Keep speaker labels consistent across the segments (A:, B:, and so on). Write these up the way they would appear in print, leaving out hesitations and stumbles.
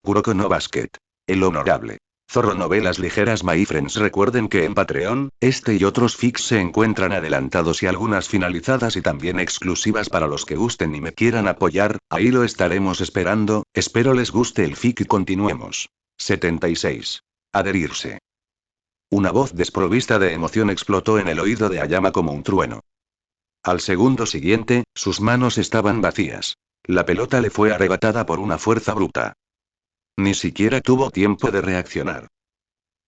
A: Kuroko no Basket. El honorable. Zorro Novelas Ligeras. My friends, recuerden que en Patreon, este y otros fics se encuentran adelantados y algunas finalizadas y también exclusivas para los que gusten y me quieran apoyar, ahí lo estaremos esperando, espero les guste el fic y continuemos. 76. Adherirse. Una voz desprovista de emoción explotó en el oído de Ayama como un trueno. Al segundo siguiente, sus manos estaban vacías. La pelota le fue arrebatada por una fuerza bruta. Ni siquiera tuvo tiempo de reaccionar.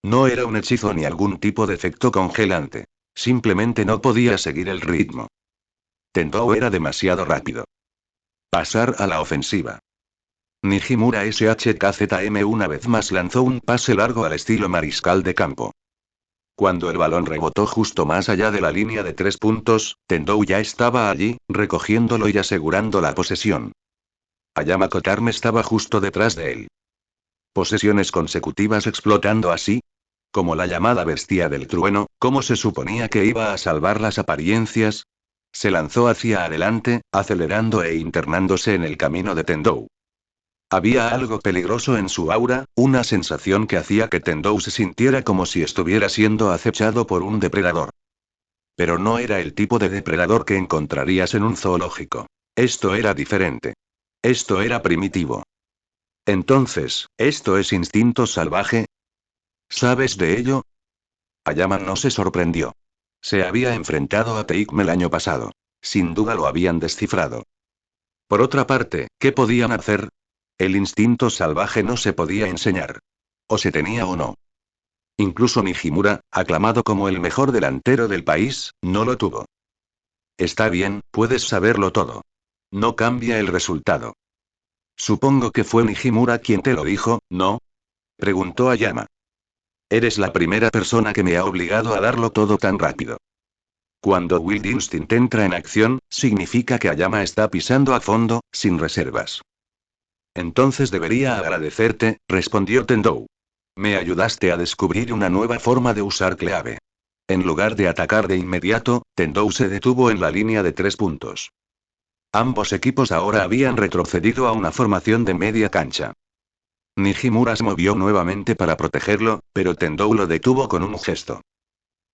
A: No era un hechizo ni algún tipo de efecto congelante. Simplemente no podía seguir el ritmo. Tendou era demasiado rápido. Pasar a la ofensiva. Nijimura SHKZM una vez más lanzó un pase largo al estilo mariscal de campo. Cuando el balón rebotó justo más allá de la línea de 3 puntos, Tendou ya estaba allí, recogiéndolo y asegurando la posesión. Ayama Kotarme estaba justo detrás de él. Posesiones consecutivas explotando así. Como la llamada bestia del trueno, ¿cómo se suponía que iba a salvar las apariencias? Se lanzó hacia adelante, acelerando e internándose en el camino de Tendou. Había algo peligroso en su aura, una sensación que hacía que Tendou se sintiera como si estuviera siendo acechado por un depredador. Pero no era el tipo de depredador que encontrarías en un zoológico. Esto era diferente. Esto era primitivo. Entonces, ¿esto es instinto salvaje? ¿Sabes de ello? Ayama no se sorprendió. Se había enfrentado a Teikme el año pasado. Sin duda lo habían descifrado. Por otra parte, ¿qué podían hacer? El instinto salvaje no se podía enseñar. O se tenía o no. Incluso Nijimura, aclamado como el mejor delantero del país, no lo tuvo. Está bien, puedes saberlo todo. No cambia el resultado. Supongo que fue Nijimura quien te lo dijo, ¿no? Preguntó Ayama. Eres la primera persona que me ha obligado a darlo todo tan rápido. Cuando Wild Instinct entra en acción, significa que Ayama está pisando a fondo, sin reservas. Entonces debería agradecerte, respondió Tendou. Me ayudaste a descubrir una nueva forma de usar clave. En lugar de atacar de inmediato, Tendou se detuvo en la línea de 3 puntos. Ambos equipos ahora habían retrocedido a una formación de media cancha. Nijimura se movió nuevamente para protegerlo, pero Tendou lo detuvo con un gesto.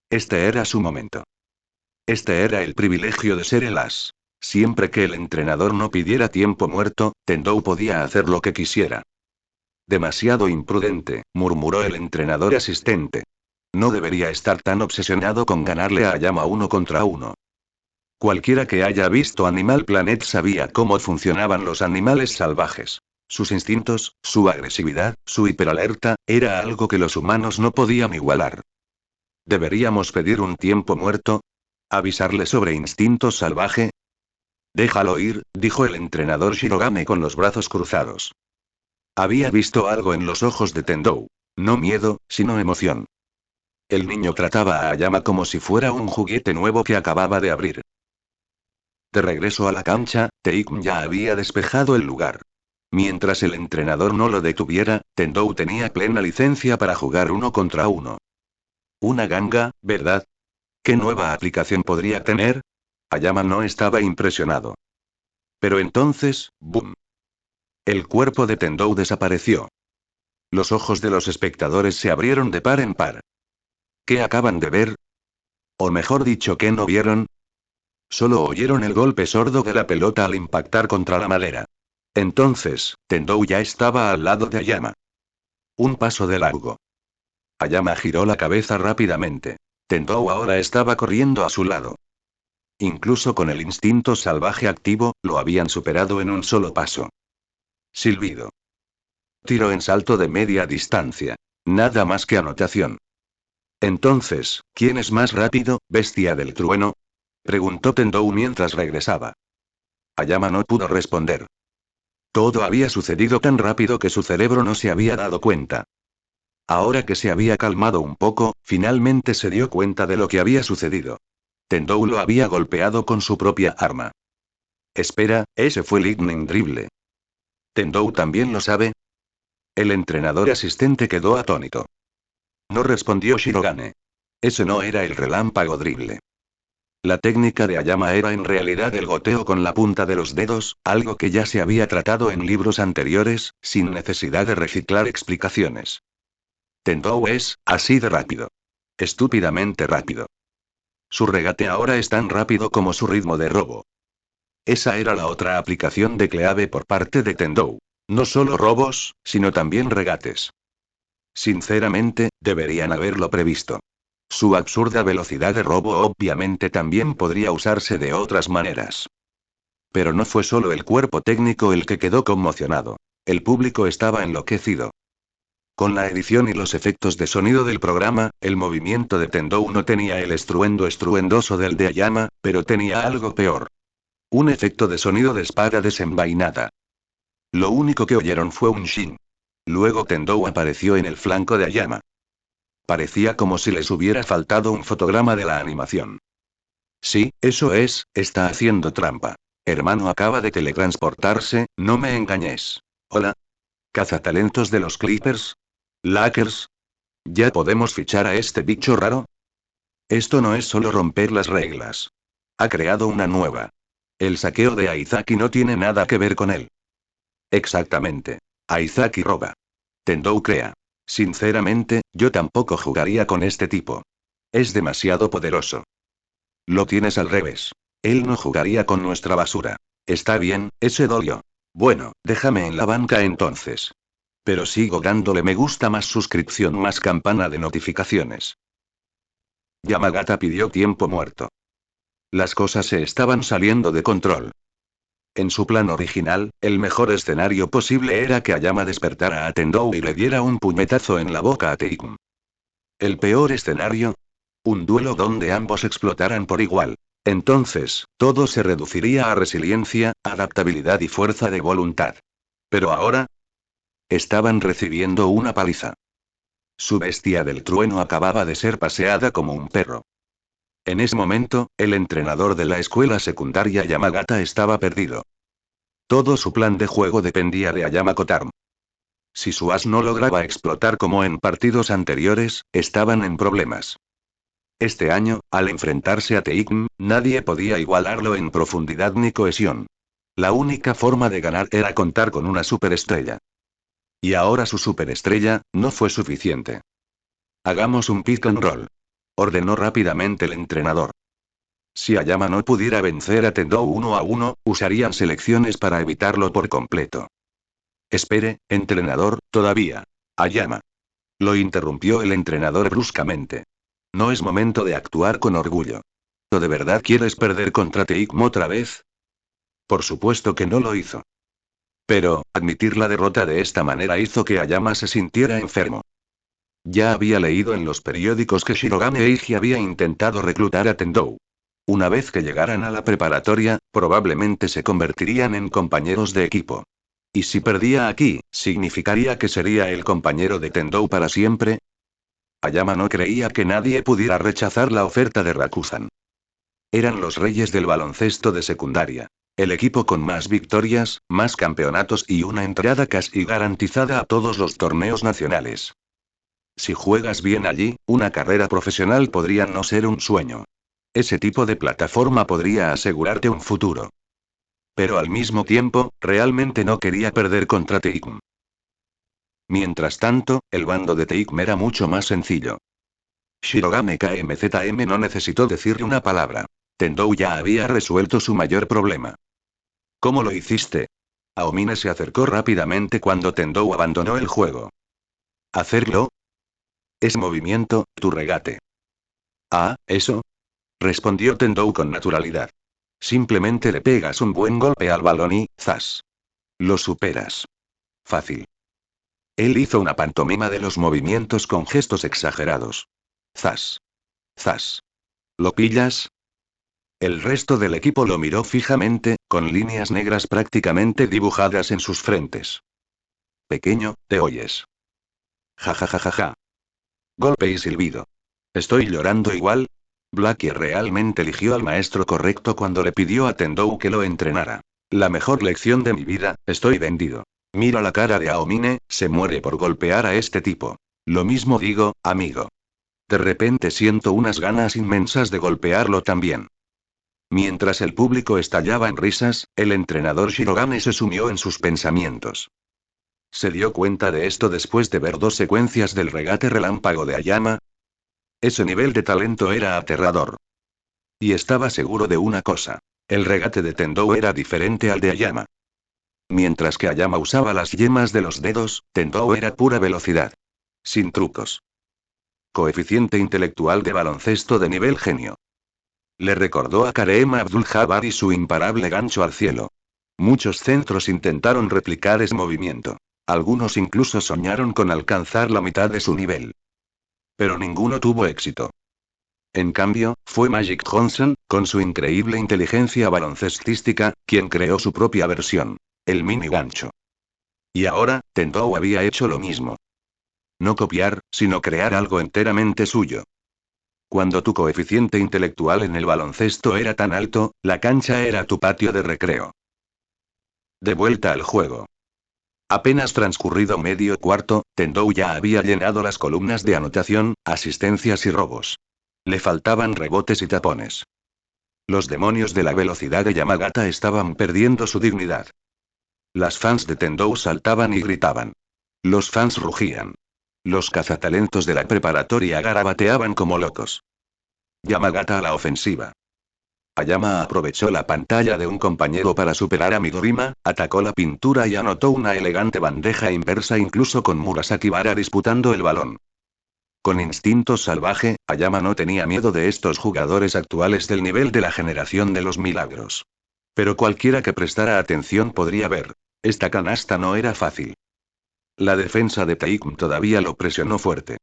A: Este era su momento. Este era el privilegio de ser el as. Siempre que el entrenador no pidiera tiempo muerto, Tendou podía hacer lo que quisiera. Demasiado imprudente, murmuró el entrenador asistente. No debería estar tan obsesionado con ganarle a Ayama 1 contra 1. Cualquiera que haya visto Animal Planet sabía cómo funcionaban los animales salvajes. Sus instintos, su agresividad, su hiperalerta, era algo que los humanos no podían igualar. ¿Deberíamos pedir un tiempo muerto? ¿Avisarle sobre instinto salvaje? Déjalo ir, dijo el entrenador Shirogane con los brazos cruzados. Había visto algo en los ojos de Tendou. No miedo, sino emoción. El niño trataba a Ayama como si fuera un juguete nuevo que acababa de abrir. De regreso a la cancha, Teikm ya había despejado el lugar. Mientras el entrenador no lo detuviera, Tendou tenía plena licencia para jugar 1 contra 1. Una ganga, ¿verdad? ¿Qué nueva aplicación podría tener? Ayama no estaba impresionado. Pero entonces, ¡boom! El cuerpo de Tendou desapareció. Los ojos de los espectadores se abrieron de par en par. ¿Qué acaban de ver? O mejor dicho, ¿qué no vieron? Solo oyeron el golpe sordo de la pelota al impactar contra la madera. Entonces, Tendou ya estaba al lado de Ayama. Un paso de largo. Ayama giró la cabeza rápidamente. Tendou ahora estaba corriendo a su lado. Incluso con el instinto salvaje activo, lo habían superado en un solo paso. Silbido. Tiro en salto de media distancia. Nada más que anotación. Entonces, ¿quién es más rápido, bestia del trueno? Preguntó Tendou mientras regresaba. Ayama no pudo responder. Todo había sucedido tan rápido que su cerebro no se había dado cuenta. Ahora que se había calmado un poco, finalmente se dio cuenta de lo que había sucedido. Tendou lo había golpeado con su propia arma. Espera, ese fue Lightning Dribble. ¿Tendou también lo sabe? El entrenador asistente quedó atónito. No respondió Shirogane. Ese no era el relámpago drible. La técnica de Ayama era en realidad el goteo con la punta de los dedos, algo que ya se había tratado en libros anteriores, sin necesidad de reciclar explicaciones. Tendou es, así de rápido. Estúpidamente rápido. Su regate ahora es tan rápido como su ritmo de robo. Esa era la otra aplicación de clave por parte de Tendou. No solo robos, sino también regates. Sinceramente, deberían haberlo previsto. Su absurda velocidad de robo obviamente también podría usarse de otras maneras. Pero no fue solo el cuerpo técnico el que quedó conmocionado. El público estaba enloquecido. Con la edición y los efectos de sonido del programa, el movimiento de Tendou no tenía el estruendo estruendoso del de Ayama, pero tenía algo peor. Un efecto de sonido de espada desenvainada. Lo único que oyeron fue un shin. Luego Tendou apareció en el flanco de Ayama. Parecía como si les hubiera faltado un fotograma de la animación. Sí, eso es, está haciendo trampa. Hermano acaba de teletransportarse, no me engañes. Hola. ¿Cazatalentos de los Clippers? ¿Lakers? ¿Ya podemos fichar a este bicho raro? Esto no es solo romper las reglas. Ha creado una nueva. El saqueo de Aizaki no tiene nada que ver con él. Exactamente. Aizaki roba. Tendou crea. Sinceramente, yo tampoco jugaría con este tipo. Es demasiado poderoso. Lo tienes al revés. Él no jugaría con nuestra basura. Está bien, ese dolió. Bueno, déjame en la banca entonces. Pero sigo dándole me gusta más suscripción más campana de notificaciones. Yamagata pidió tiempo muerto. Las cosas se estaban saliendo de control. En su plan original, el mejor escenario posible era que Ayama despertara a Tendou y le diera un puñetazo en la boca a Teikun. El peor escenario, un duelo donde ambos explotaran por igual. Entonces, todo se reduciría a resiliencia, adaptabilidad y fuerza de voluntad. Pero ahora, estaban recibiendo una paliza. Su bestia del trueno acababa de ser paseada como un perro. En ese momento, el entrenador de la escuela secundaria Yamagata estaba perdido. Todo su plan de juego dependía de Ayama Kotarm. Si su as no lograba explotar como en partidos anteriores, estaban en problemas. Este año, al enfrentarse a Teikn, nadie podía igualarlo en profundidad ni cohesión. La única forma de ganar era contar con una superestrella. Y ahora su superestrella, no fue suficiente. Hagamos un pick and roll. Ordenó rápidamente el entrenador. Si Ayama no pudiera vencer a Tendou 1-1, usarían selecciones para evitarlo por completo. Espere, entrenador, todavía. Ayama. Lo interrumpió el entrenador bruscamente. No es momento de actuar con orgullo. ¿O de verdad quieres perder contra Teikm otra vez? Por supuesto que no lo hizo. Pero, admitir la derrota de esta manera hizo que Ayama se sintiera enfermo. Ya había leído en los periódicos que Shirogane Eiji había intentado reclutar a Tendou. Una vez que llegaran a la preparatoria, probablemente se convertirían en compañeros de equipo. Y si perdía aquí, ¿significaría que sería el compañero de Tendou para siempre? Ayama no creía que nadie pudiera rechazar la oferta de Rakuzan. Eran los reyes del baloncesto de secundaria. El equipo con más victorias, más campeonatos y una entrada casi garantizada a todos los torneos nacionales. Si juegas bien allí, una carrera profesional podría no ser un sueño. Ese tipo de plataforma podría asegurarte un futuro. Pero al mismo tiempo, realmente no quería perder contra Teikm. Mientras tanto, el bando de Teikm era mucho más sencillo. Shirogane KMZM no necesitó decirle una palabra. Tendou ya había resuelto su mayor problema. ¿Cómo lo hiciste? Aomine se acercó rápidamente cuando Tendou abandonó el juego. ¿Hacerlo? Es movimiento, tu regate. Ah, ¿eso? Respondió Tendou con naturalidad. Simplemente le pegas un buen golpe al balón y, ¡zas! Lo superas. Fácil. Él hizo una pantomima de los movimientos con gestos exagerados. ¡Zas! ¡Zas! ¿Lo pillas? El resto del equipo lo miró fijamente, con líneas negras prácticamente dibujadas en sus frentes. Pequeño, ¿te oyes? Ja ja ja ja ja. Golpe y silbido. ¿Estoy llorando igual? Blackie realmente eligió al maestro correcto cuando le pidió a Tendou que lo entrenara. La mejor lección de mi vida, estoy vendido. Mira la cara de Aomine, se muere por golpear a este tipo. Lo mismo digo, amigo. De repente siento unas ganas inmensas de golpearlo también. Mientras el público estallaba en risas, el entrenador Shirogane se sumió en sus pensamientos. Se dio cuenta de esto después de ver 2 secuencias del regate relámpago de Ayama. Ese nivel de talento era aterrador. Y estaba seguro de una cosa. El regate de Tendou era diferente al de Ayama. Mientras que Ayama usaba las yemas de los dedos, Tendou era pura velocidad. Sin trucos. Coeficiente intelectual de baloncesto de nivel genio. Le recordó a Kareem Abdul-Jabbar y su imparable gancho al cielo. Muchos centros intentaron replicar ese movimiento. Algunos incluso soñaron con alcanzar la mitad de su nivel. Pero ninguno tuvo éxito. En cambio, fue Magic Johnson, con su increíble inteligencia baloncestística, quien creó su propia versión. El mini gancho. Y ahora, Tendou había hecho lo mismo. No copiar, sino crear algo enteramente suyo. Cuando tu coeficiente intelectual en el baloncesto era tan alto, la cancha era tu patio de recreo. De vuelta al juego. Apenas transcurrido medio cuarto, Tendou ya había llenado las columnas de anotación, asistencias y robos. Le faltaban rebotes y tapones. Los demonios de la velocidad de Yamagata estaban perdiendo su dignidad. Las fans de Tendou saltaban y gritaban. Los fans rugían. Los cazatalentos de la preparatoria garabateaban como locos. Yamagata a la ofensiva. Ayama aprovechó la pantalla de un compañero para superar a Midorima, atacó la pintura y anotó una elegante bandeja inversa incluso con Murasaki Bara disputando el balón. Con instinto salvaje, Ayama no tenía miedo de estos jugadores actuales del nivel de la generación de los milagros. Pero cualquiera que prestara atención podría ver. Esta canasta no era fácil. La defensa de Taikun todavía lo presionó fuerte.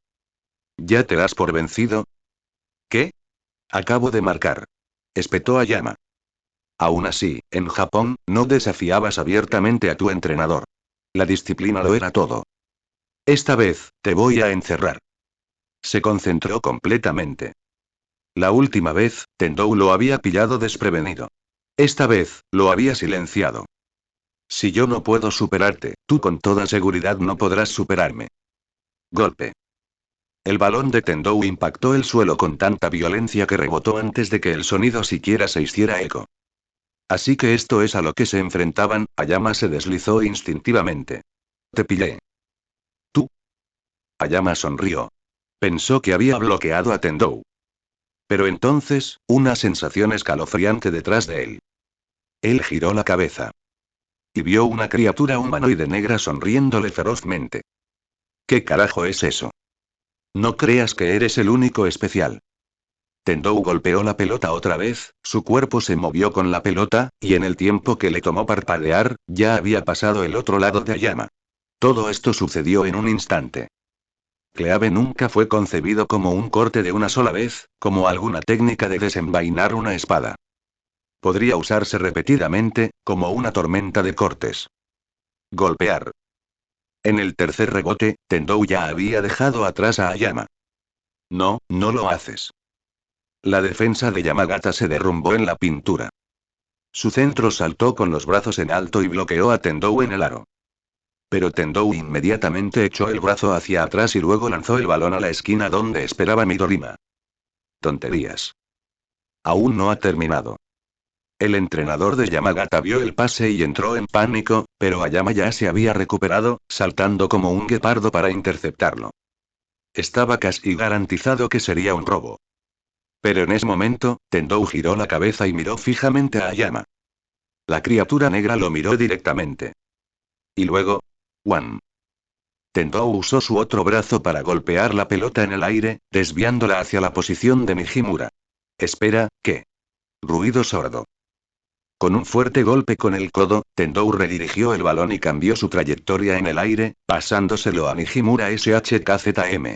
A: ¿Ya te das por vencido? ¿Qué? Acabo de marcar. Espetó Ayama. Aún así, en Japón, no desafiabas abiertamente a tu entrenador. La disciplina lo era todo. Esta vez, te voy a encerrar. Se concentró completamente. La última vez, Tendou lo había pillado desprevenido. Esta vez, lo había silenciado. Si yo no puedo superarte, tú con toda seguridad no podrás superarme. Golpe. El balón de Tendou impactó el suelo con tanta violencia que rebotó antes de que el sonido siquiera se hiciera eco. Así que esto es a lo que se enfrentaban, Ayama se deslizó instintivamente. Te pillé. ¿Tú? Ayama sonrió. Pensó que había bloqueado a Tendou. Pero entonces, una sensación escalofriante detrás de él. Él giró la cabeza. Y vio una criatura humanoide negra sonriéndole ferozmente. ¿Qué carajo es eso? No creas que eres el único especial. Tendou golpeó la pelota otra vez, su cuerpo se movió con la pelota, y en el tiempo que le tomó parpadear, ya había pasado el otro lado de Ayama. Todo esto sucedió en un instante. Cleave nunca fue concebido como un corte de una sola vez, como alguna técnica de desenvainar una espada. Podría usarse repetidamente, como una tormenta de cortes. Golpear. En el tercer rebote, Tendou ya había dejado atrás a Ayama. No, no lo haces. La defensa de Yamagata se derrumbó en la pintura. Su centro saltó con los brazos en alto y bloqueó a Tendou en el aro. Pero Tendou inmediatamente echó el brazo hacia atrás y luego lanzó el balón a la esquina donde esperaba Midorima. Tonterías. Aún no ha terminado. El entrenador de Yamagata vio el pase y entró en pánico, pero Ayama ya se había recuperado, saltando como un guepardo para interceptarlo. Estaba casi garantizado que sería un robo. Pero en ese momento, Tendou giró la cabeza y miró fijamente a Ayama. La criatura negra lo miró directamente. Y luego, ¡Wan! Tendou usó su otro brazo para golpear la pelota en el aire, desviándola hacia la posición de Mijimura. Espera, ¿qué? Ruido sordo. Con un fuerte golpe con el codo, Tendou redirigió el balón y cambió su trayectoria en el aire, pasándoselo a Mijimura SHKZM.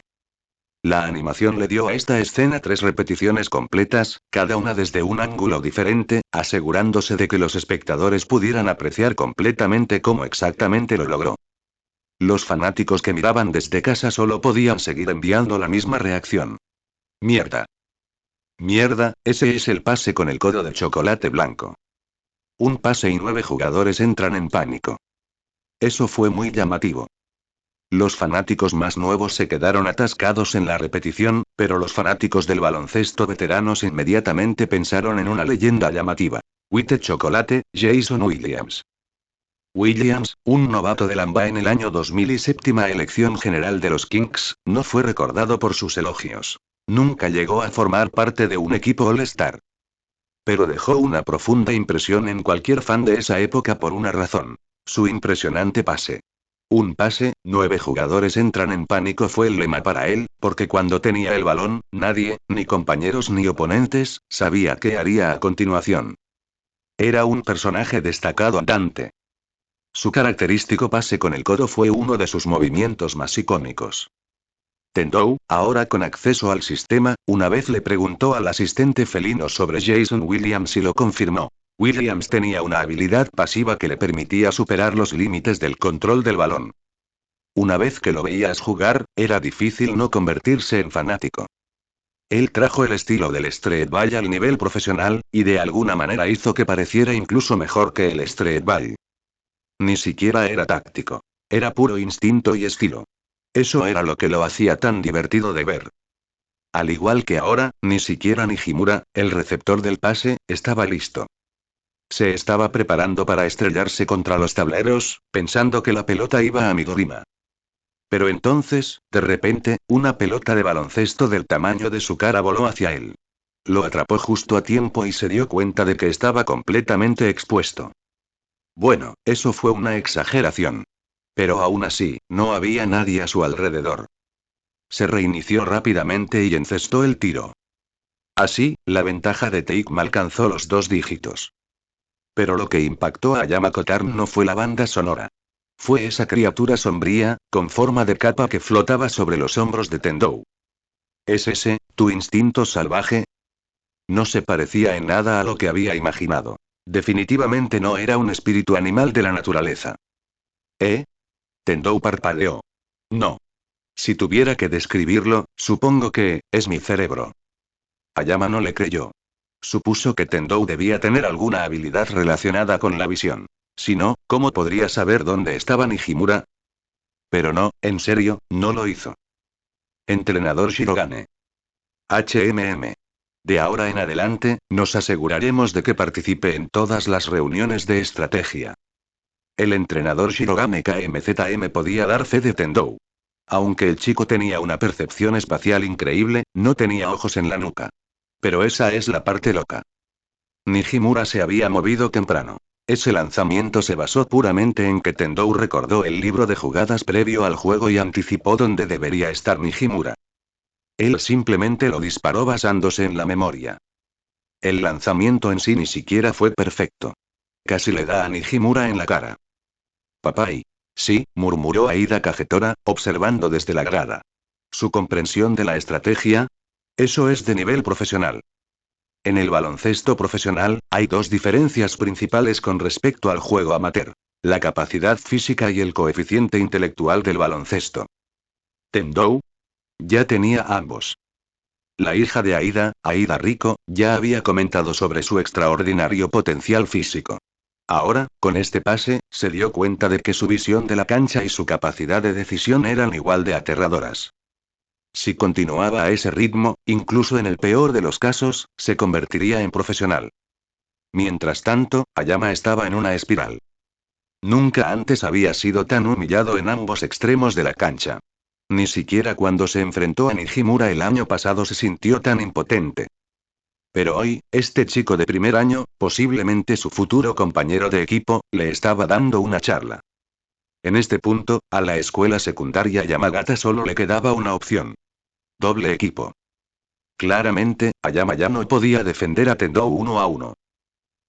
A: La animación le dio a esta escena 3 repeticiones completas, cada una desde un ángulo diferente, asegurándose de que los espectadores pudieran apreciar completamente cómo exactamente lo logró. Los fanáticos que miraban desde casa solo podían seguir enviando la misma reacción. Mierda. Mierda, ese es el pase con el codo de chocolate blanco. Un pase y 9 jugadores entran en pánico. Eso fue muy llamativo. Los fanáticos más nuevos se quedaron atascados en la repetición, Pero los fanáticos del baloncesto veteranos inmediatamente pensaron en una leyenda llamativa. White Chocolate, Jason Williams. Williams, un novato de Lamba en el año 2000 y séptima elección general de los Kings, no fue recordado por sus elogios. Nunca llegó a formar parte de un equipo All-Star. Pero dejó una profunda impresión en cualquier fan de esa época por una razón. Su impresionante pase. Un pase, 9 jugadores entran en pánico fue el lema para él, porque cuando tenía el balón, nadie, ni compañeros ni oponentes, sabía qué haría a continuación. Era un personaje destacado andante. Su característico pase con el codo fue uno de sus movimientos más icónicos. Tendou, ahora con acceso al sistema, una vez le preguntó al asistente felino sobre Jason Williams y lo confirmó. Williams tenía una habilidad pasiva que le permitía superar los límites del control del balón. Una vez que lo veías jugar, era difícil no convertirse en fanático. Él trajo el estilo del street ball al nivel profesional, y de alguna manera hizo que pareciera incluso mejor que el street ball. Ni siquiera era táctico. Era puro instinto y estilo. Eso era lo que lo hacía tan divertido de ver. Al igual que ahora, ni siquiera Nijimura, el receptor del pase, estaba listo. Se estaba preparando para estrellarse contra los tableros, pensando que la pelota iba a Midorima. Pero entonces, de repente, una pelota de baloncesto del tamaño de su cara voló hacia él. Lo atrapó justo a tiempo y se dio cuenta de que estaba completamente expuesto. Bueno, eso fue una exageración. Pero aún así, no había nadie a su alrededor. Se reinició rápidamente y encestó el tiro. Así, la ventaja de Teikma alcanzó los 2 dígitos. Pero lo que impactó a Yamakotarn no fue la banda sonora. Fue esa criatura sombría, con forma de capa que flotaba sobre los hombros de Tendou. ¿Es ese, tu instinto salvaje? No se parecía en nada a lo que había imaginado. Definitivamente no era un espíritu animal de la naturaleza. ¿Eh? Tendou parpadeó. No. Si tuviera que describirlo, supongo que, es mi cerebro. Ayama no le creyó. Supuso que Tendou debía tener alguna habilidad relacionada con la visión. Si no, ¿cómo podría saber dónde estaba Nijimura? Pero no, en serio, no lo hizo. Entrenador Shirogane. De ahora en adelante, nos aseguraremos de que participe en todas las reuniones de estrategia. El entrenador Shirogane KMZM podía dar fe de Tendou. Aunque el chico tenía una percepción espacial increíble, no tenía ojos en la nuca. Pero esa es la parte loca. Nijimura se había movido temprano. Ese lanzamiento se basó puramente en que Tendou recordó el libro de jugadas previo al juego y anticipó dónde debería estar Nijimura. Él simplemente lo disparó basándose en la memoria. El lanzamiento en sí ni siquiera fue perfecto. Casi le da a Nijimura en la cara. Papay. Sí, murmuró Aida Kagetora, observando desde la grada. ¿Su comprensión de la estrategia? Eso es de nivel profesional. En el baloncesto profesional, hay 2 diferencias principales con respecto al juego amateur. La capacidad física y el coeficiente intelectual del baloncesto. Tendou ya tenía ambos. La hija de Aida, Aida Rico, ya había comentado sobre su extraordinario potencial físico. Ahora, con este pase, se dio cuenta de que su visión de la cancha y su capacidad de decisión eran igual de aterradoras. Si continuaba a ese ritmo, incluso en el peor de los casos, se convertiría en profesional. Mientras tanto, Ayama estaba en una espiral. Nunca antes había sido tan humillado en ambos extremos de la cancha. Ni siquiera cuando se enfrentó a Nijimura el año pasado se sintió tan impotente. Pero hoy, este chico de primer año, posiblemente su futuro compañero de equipo, le estaba dando una charla. En este punto, a la escuela secundaria Yamagata solo le quedaba una opción. Doble equipo. Claramente, Ayama ya no podía defender a Tendou 1 a 1.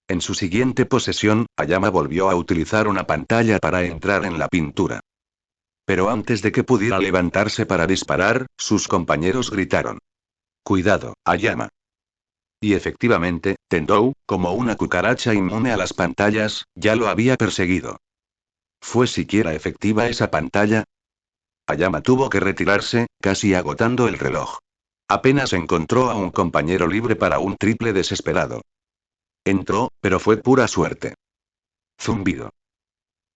A: En su siguiente posesión, Ayama volvió a utilizar una pantalla para entrar en la pintura. Pero antes de que pudiera levantarse para disparar, sus compañeros gritaron. Cuidado, Ayama. Y efectivamente, Tendou, como una cucaracha inmune a las pantallas, ya lo había perseguido. ¿Fue siquiera efectiva esa pantalla? Ayama tuvo que retirarse, casi agotando el reloj. Apenas encontró a un compañero libre para un triple desesperado. Entró, pero fue pura suerte. Zumbido.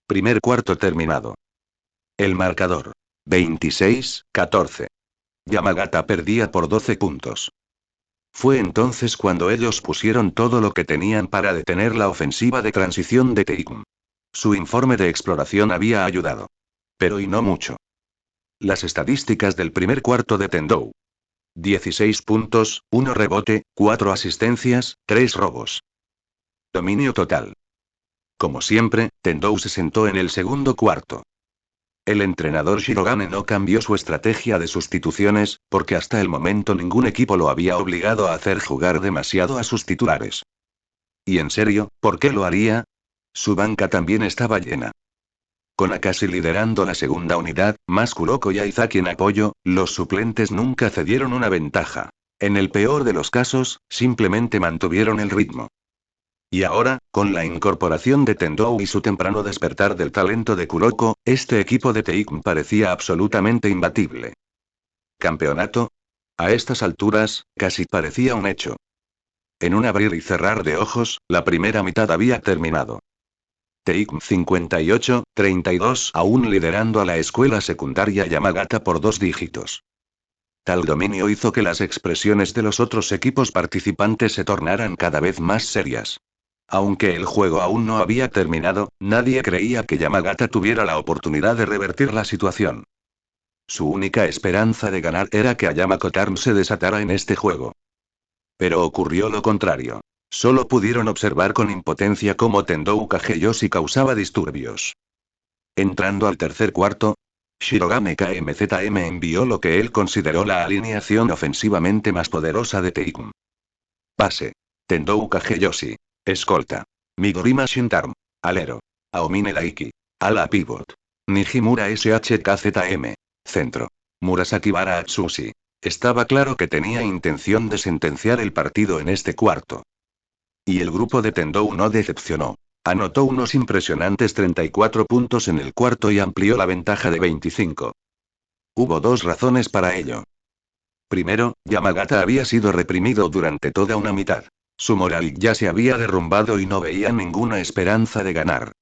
A: Primer cuarto terminado. El marcador. 26-14. Yamagata perdía por 12 puntos. Fue entonces cuando ellos pusieron todo lo que tenían para detener la ofensiva de transición de Taekwondo. Su informe de exploración había ayudado. Pero y no mucho. Las estadísticas del primer cuarto de Tendou. 16 puntos, 1 rebote, 4 asistencias, 3 robos. Dominio total. Como siempre, Tendou se sentó en el segundo cuarto. El entrenador Shirogane no cambió su estrategia de sustituciones, porque hasta el momento ningún equipo lo había obligado a hacer jugar demasiado a sus titulares. Y en serio, ¿por qué lo haría? Su banca también estaba llena. Con Akashi liderando la segunda unidad, más Kuroko y Aizaki en apoyo, los suplentes nunca cedieron una ventaja. En el peor de los casos, simplemente mantuvieron el ritmo. Y ahora, con la incorporación de Tendou y su temprano despertar del talento de Kuroko, este equipo de Taekwondo parecía absolutamente imbatible. ¿Campeonato? A estas alturas, casi parecía un hecho. En un abrir y cerrar de ojos, la primera mitad había terminado. Taekwondo 58-32 aún liderando a la escuela secundaria Yamagata por 2 dígitos. Tal dominio hizo que las expresiones de los otros equipos participantes se tornaran cada vez más serias. Aunque el juego aún no había terminado, nadie creía que Yamagata tuviera la oportunidad de revertir la situación. Su única esperanza de ganar era que Ayama Kotarm se desatara en este juego. Pero ocurrió lo contrario. Solo pudieron observar con impotencia cómo Tendou Kageyoshi causaba disturbios. Entrando al tercer cuarto, Shirogane KMZM envió lo que él consideró la alineación ofensivamente más poderosa de Taekwondo. Base. Tendou Kageyoshi. Escolta. Midorima Shintarm. Alero. Aomine Daiki. Ala pivot. Nijimura SHKZM. Centro. Murasaki Bara Atsushi. Estaba claro que tenía intención de sentenciar el partido en este cuarto. Y el grupo de Tendou no decepcionó. Anotó unos impresionantes 34 puntos en el cuarto y amplió la ventaja de 25. Hubo 2 razones para ello. Primero, Yamagata había sido reprimido durante toda una mitad. Su moral ya se había derrumbado y no veía ninguna esperanza de ganar.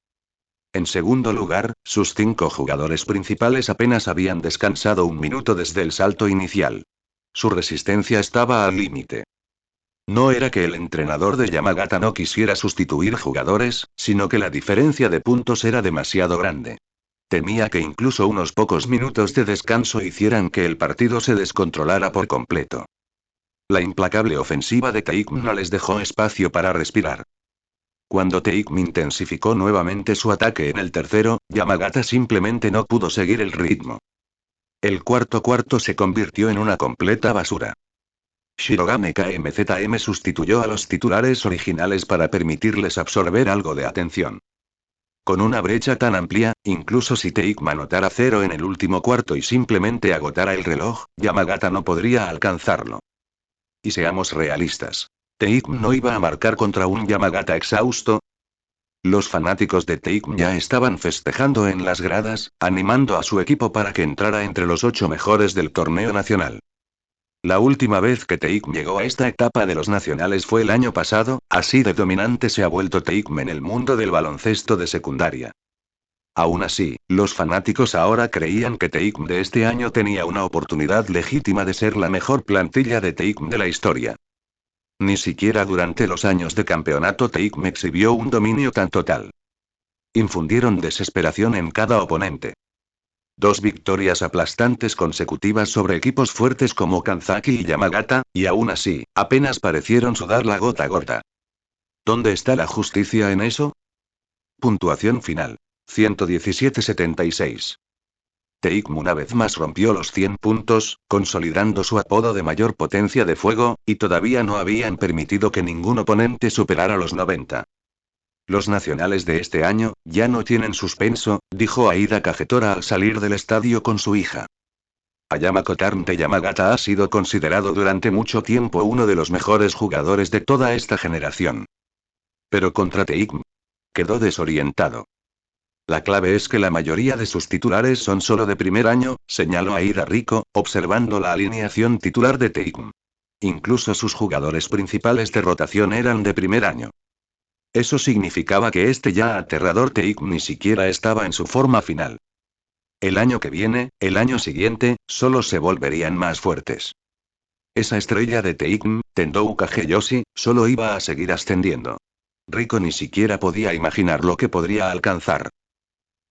A: En segundo lugar, sus 5 jugadores principales apenas habían descansado un minuto desde el salto inicial. Su resistencia estaba al límite. No era que el entrenador de Yamagata no quisiera sustituir jugadores, sino que la diferencia de puntos era demasiado grande. Temía que incluso unos pocos minutos de descanso hicieran que el partido se descontrolara por completo. La implacable ofensiva de Taekwondo no les dejó espacio para respirar. Cuando Taekwondo intensificó nuevamente su ataque en el tercero, Yamagata simplemente no pudo seguir el ritmo. El cuarto se convirtió en una completa basura. Shirogane KMZM sustituyó a los titulares originales para permitirles absorber algo de atención. Con una brecha tan amplia, incluso si Taekwondo anotara 0 en el último cuarto y simplemente agotara el reloj, Yamagata no podría alcanzarlo. Y seamos realistas. Taekwondo no iba a marcar contra un Yamagata exhausto. Los fanáticos de Taekwondo ya estaban festejando en las gradas, animando a su equipo para que entrara entre los 8 mejores del torneo nacional. La última vez que Taekwondo llegó a esta etapa de los nacionales fue el año pasado, así de dominante se ha vuelto Taekwondo en el mundo del baloncesto de secundaria. Aún así, los fanáticos ahora creían que Taekwondo de este año tenía una oportunidad legítima de ser la mejor plantilla de Taekwondo de la historia. Ni siquiera durante los años de campeonato Taekwondo exhibió un dominio tan total. Infundieron desesperación en cada oponente. 2 victorias aplastantes consecutivas sobre equipos fuertes como Kanzaki y Yamagata, y aún así, apenas parecieron sudar la gota gorda. ¿Dónde está la justicia en eso? Puntuación final. 117-76. Taekwondo una vez más rompió los 100 puntos, consolidando su apodo de mayor potencia de fuego, y todavía no habían permitido que ningún oponente superara los 90. Los nacionales de este año, ya no tienen suspenso, dijo Aida Kagetora al salir del estadio con su hija. Ayama Kotarm de Yamagata ha sido considerado durante mucho tiempo uno de los mejores jugadores de toda esta generación. Pero contra Taekwondo quedó desorientado. La clave es que la mayoría de sus titulares son solo de primer año, señaló Aida Rico, observando la alineación titular de Taekwondo. Incluso sus jugadores principales de rotación eran de primer año. Eso significaba que este ya aterrador Taekwondo ni siquiera estaba en su forma final. El año que viene, el año siguiente, solo se volverían más fuertes. Esa estrella de Teikn, Tendou Kageyoshi, solo iba a seguir ascendiendo. Rico ni siquiera podía imaginar lo que podría alcanzar.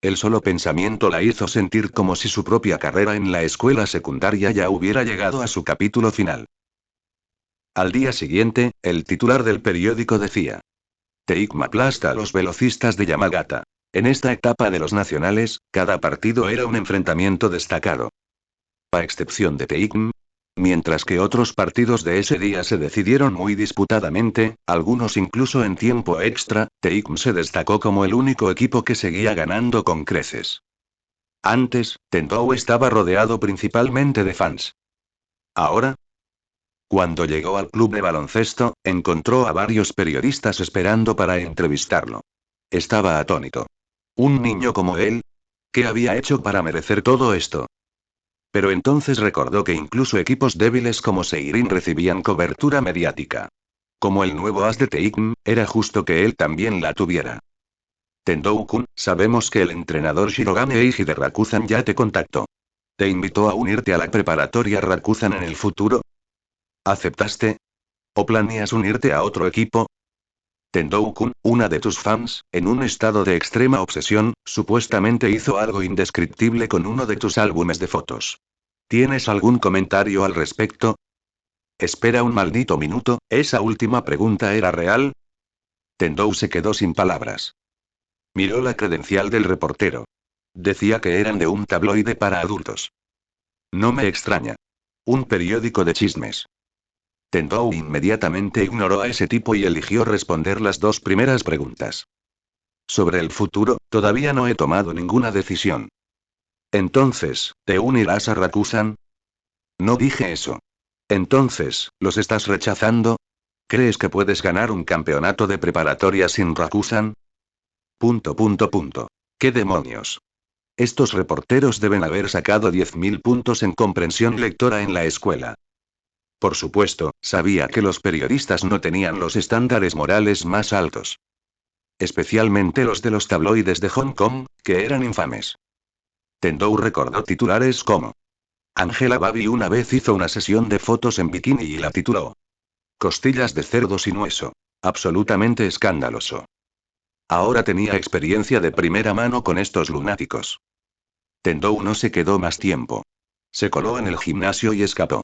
A: El solo pensamiento la hizo sentir como si su propia carrera en la escuela secundaria ya hubiera llegado a su capítulo final. Al día siguiente, el titular del periódico decía: Teikm aplasta a los velocistas de Yamagata. En esta etapa de los nacionales, cada partido era un enfrentamiento destacado. A excepción de Teikm, mientras que otros partidos de ese día se decidieron muy disputadamente, algunos incluso en tiempo extra, Teikm se destacó como el único equipo que seguía ganando con creces. Antes, Tendou estaba rodeado principalmente de fans. Ahora, cuando llegó al club de baloncesto, encontró a varios periodistas esperando para entrevistarlo. Estaba atónito. ¿Un niño como él? ¿Qué había hecho para merecer todo esto? Pero entonces recordó que incluso equipos débiles como Seirin recibían cobertura mediática. Como el nuevo as de Teikm, era justo que él también la tuviera. Tendou-kun, sabemos que el entrenador Shirogane Eiji de Rakuzan ya te contactó. ¿Te invitó a unirte a la preparatoria Rakuzan en el futuro? ¿Aceptaste? ¿O planeas unirte a otro equipo? Tendou-kun, una de tus fans, en un estado de extrema obsesión, supuestamente hizo algo indescriptible con uno de tus álbumes de fotos. ¿Tienes algún comentario al respecto? Espera un maldito minuto, ¿esa última pregunta era real? Tendou se quedó sin palabras. Miró la credencial del reportero. Decía que eran de un tabloide para adultos. No me extraña. Un periódico de chismes. Tendou inmediatamente ignoró a ese tipo y eligió responder las dos primeras preguntas. Sobre el futuro, todavía no he tomado ninguna decisión. Entonces, ¿te unirás a Rakuzan? No dije eso. Entonces, ¿los estás rechazando? ¿Crees que puedes ganar un campeonato de preparatoria sin Rakuzan? ¿Qué demonios? Estos reporteros deben haber sacado 10.000 puntos en comprensión lectora en la escuela. Por supuesto, sabía que los periodistas no tenían los estándares morales más altos. Especialmente los de los tabloides de Hong Kong, que eran infames. Tendou recordó titulares como: Angela Baby una vez hizo una sesión de fotos en bikini y la tituló: Costillas de cerdo sin hueso. Absolutamente escandaloso. Ahora tenía experiencia de primera mano con estos lunáticos. Tendou no se quedó más tiempo. Se coló en el gimnasio y escapó.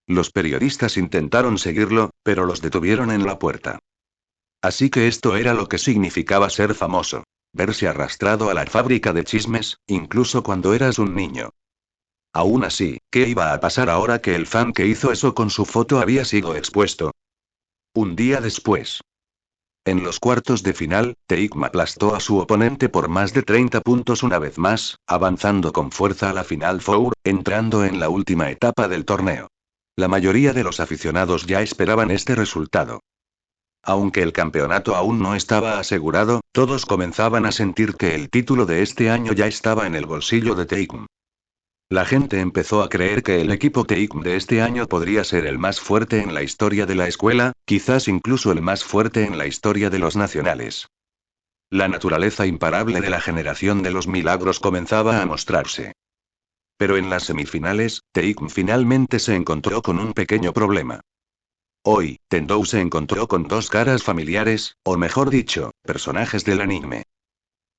A: Los periodistas intentaron seguirlo, pero los detuvieron en la puerta. Así que esto era lo que significaba ser famoso. Verse arrastrado a la fábrica de chismes, incluso cuando eras un niño. Aún así, ¿qué iba a pasar ahora que el fan que hizo eso con su foto había sido expuesto? Un día después. En los cuartos de final, Teikm aplastó a su oponente por más de 30 puntos una vez más, avanzando con fuerza a la Final Four, entrando en la última etapa del torneo. La mayoría de los aficionados ya esperaban este resultado. Aunque el campeonato aún no estaba asegurado, todos comenzaban a sentir que el título de este año ya estaba en el bolsillo de Teikm. La gente empezó a creer que el equipo Teikm de este año podría ser el más fuerte en la historia de la escuela, quizás incluso el más fuerte en la historia de los nacionales. La naturaleza imparable de la generación de los milagros comenzaba a mostrarse. Pero en las semifinales, Teikm finalmente se encontró con un pequeño problema. Hoy, Tendou se encontró con dos caras familiares, o mejor dicho, personajes del anime.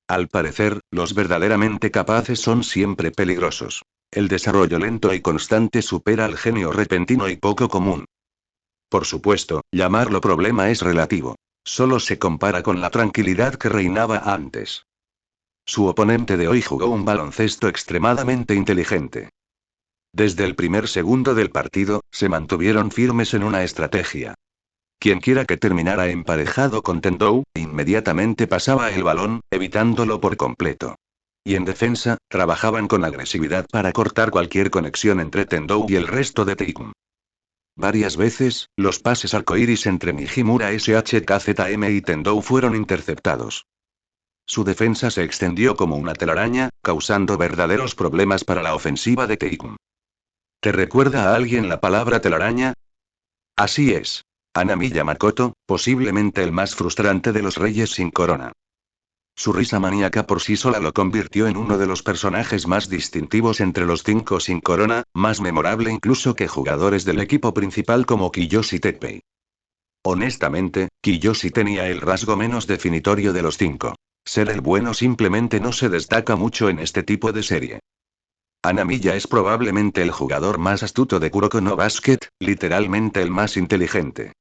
A: Al parecer, los verdaderamente capaces son siempre peligrosos. El desarrollo lento y constante supera al genio repentino y poco común. Por supuesto, llamarlo problema es relativo. Solo se compara con la tranquilidad que reinaba antes. Su oponente de hoy jugó un baloncesto extremadamente inteligente. Desde el primer segundo del partido, se mantuvieron firmes en una estrategia. Quienquiera que terminara emparejado con Tendou, inmediatamente pasaba el balón, evitándolo por completo. Y en defensa, trabajaban con agresividad para cortar cualquier conexión entre Tendou y el resto de Teikm. Varias veces, los pases arcoíris entre Nijimura SHKZM y Tendou fueron interceptados. Su defensa se extendió como una telaraña, causando verdaderos problemas para la ofensiva de Teikm. ¿Te recuerda a alguien la palabra telaraña? Así es. Hanamiya Makoto, posiblemente el más frustrante de los reyes sin corona. Su risa maníaca por sí sola lo convirtió en uno de los personajes más distintivos entre los 5 sin corona, más memorable incluso que jugadores del equipo principal como Kiyoshi Teppei. Honestamente, Kiyoshi tenía el rasgo menos definitorio de los 5. Ser el bueno simplemente no se destaca mucho en este tipo de serie. Hanamiya es probablemente el jugador más astuto de Kuroko no Basket, literalmente el más inteligente.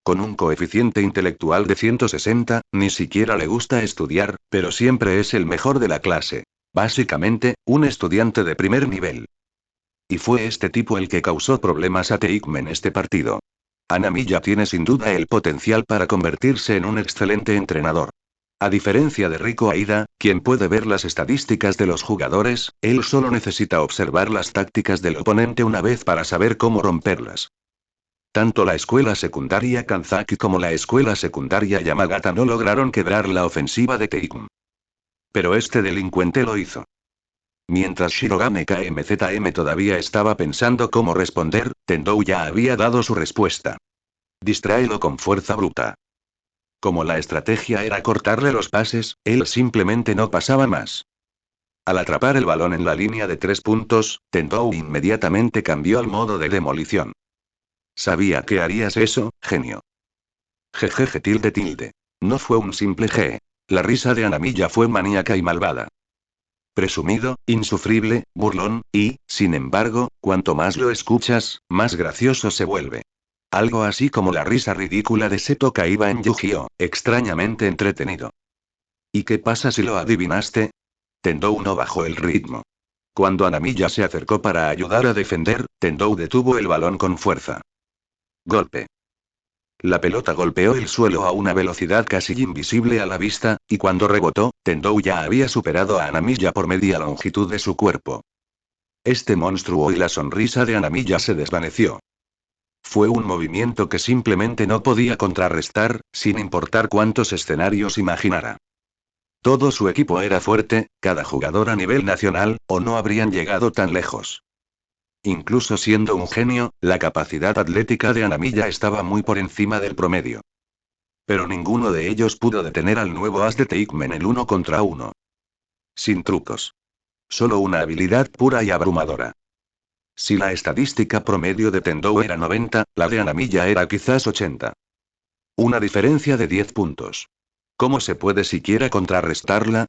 A: Con un coeficiente intelectual de 160, ni siquiera le gusta estudiar, pero siempre es el mejor de la clase. Básicamente, un estudiante de primer nivel. Y fue este tipo el que causó problemas a Teikme en este partido. Hanamiya tiene sin duda el potencial para convertirse en un excelente entrenador. A diferencia de Riko Aida, quien puede ver las estadísticas de los jugadores, él solo necesita observar las tácticas del oponente una vez para saber cómo romperlas. Tanto la escuela secundaria Kanzaki como la escuela secundaria Yamagata no lograron quebrar la ofensiva de Teikun. Pero este delincuente lo hizo. Mientras Shirogane KMZM todavía estaba pensando cómo responder, Tendou ya había dado su respuesta. Distráelo con fuerza bruta. Como la estrategia era cortarle los pases, él simplemente no pasaba más. Al atrapar el balón en la línea de 3 puntos, Tendou inmediatamente cambió al modo de demolición. Sabía que harías eso, genio. Jejeje tilde tilde. No fue un simple G. La risa de Hanamiya fue maníaca y malvada. Presumido, insufrible, burlón, y, sin embargo, cuanto más lo escuchas, más gracioso se vuelve. Algo así como la risa ridícula de Seto Kaiba en Yu-Gi-Oh!, extrañamente entretenido. ¿Y qué pasa si lo adivinaste? Tendou no bajó el ritmo. Cuando Hanamiya se acercó para ayudar a defender, Tendou detuvo el balón con fuerza. Golpe. La pelota golpeó el suelo a una velocidad casi invisible a la vista, y cuando rebotó, Tendou ya había superado a Hanamiya por media longitud de su cuerpo. Este monstruo y la sonrisa de Hanamiya se desvaneció. Fue un movimiento que simplemente no podía contrarrestar, sin importar cuántos escenarios imaginara. Todo su equipo era fuerte, cada jugador a nivel nacional, o no habrían llegado tan lejos. Incluso siendo un genio, la capacidad atlética de Hanamiya estaba muy por encima del promedio. Pero ninguno de ellos pudo detener al nuevo as de Teikme en el 1 contra 1. Sin trucos. Solo una habilidad pura y abrumadora. Si la estadística promedio de Tendou era 90, la de Hanamiya era quizás 80. Una diferencia de 10 puntos. ¿Cómo se puede siquiera contrarrestarla?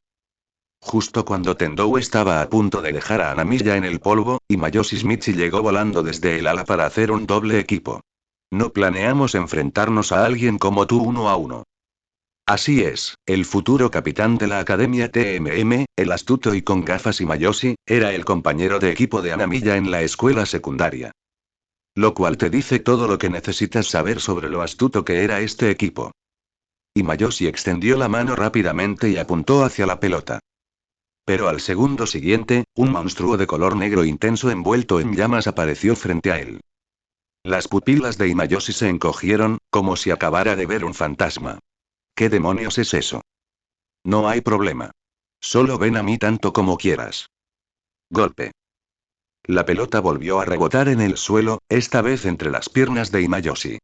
A: Justo cuando Tendou estaba a punto de dejar a Hanamiya en el polvo, Mayoshi Shimichi llegó volando desde el ala para hacer un doble equipo. No planeamos enfrentarnos a alguien como tú 1 a 1. Así es, el futuro capitán de la Academia TMM, el astuto y con gafas Mayoshi, era el compañero de equipo de Hanamiya en la escuela secundaria. Lo cual te dice todo lo que necesitas saber sobre lo astuto que era este equipo. Mayoshi extendió la mano rápidamente y apuntó hacia la pelota. Pero al segundo siguiente, un monstruo de color negro intenso envuelto en llamas apareció frente a él. Las pupilas de Mayoshi se encogieron, como si acabara de ver un fantasma. ¿Qué demonios es eso? No hay problema. Solo ven a mí tanto como quieras. Golpe. La pelota volvió a rebotar en el suelo, esta vez entre las piernas de Mayoshi.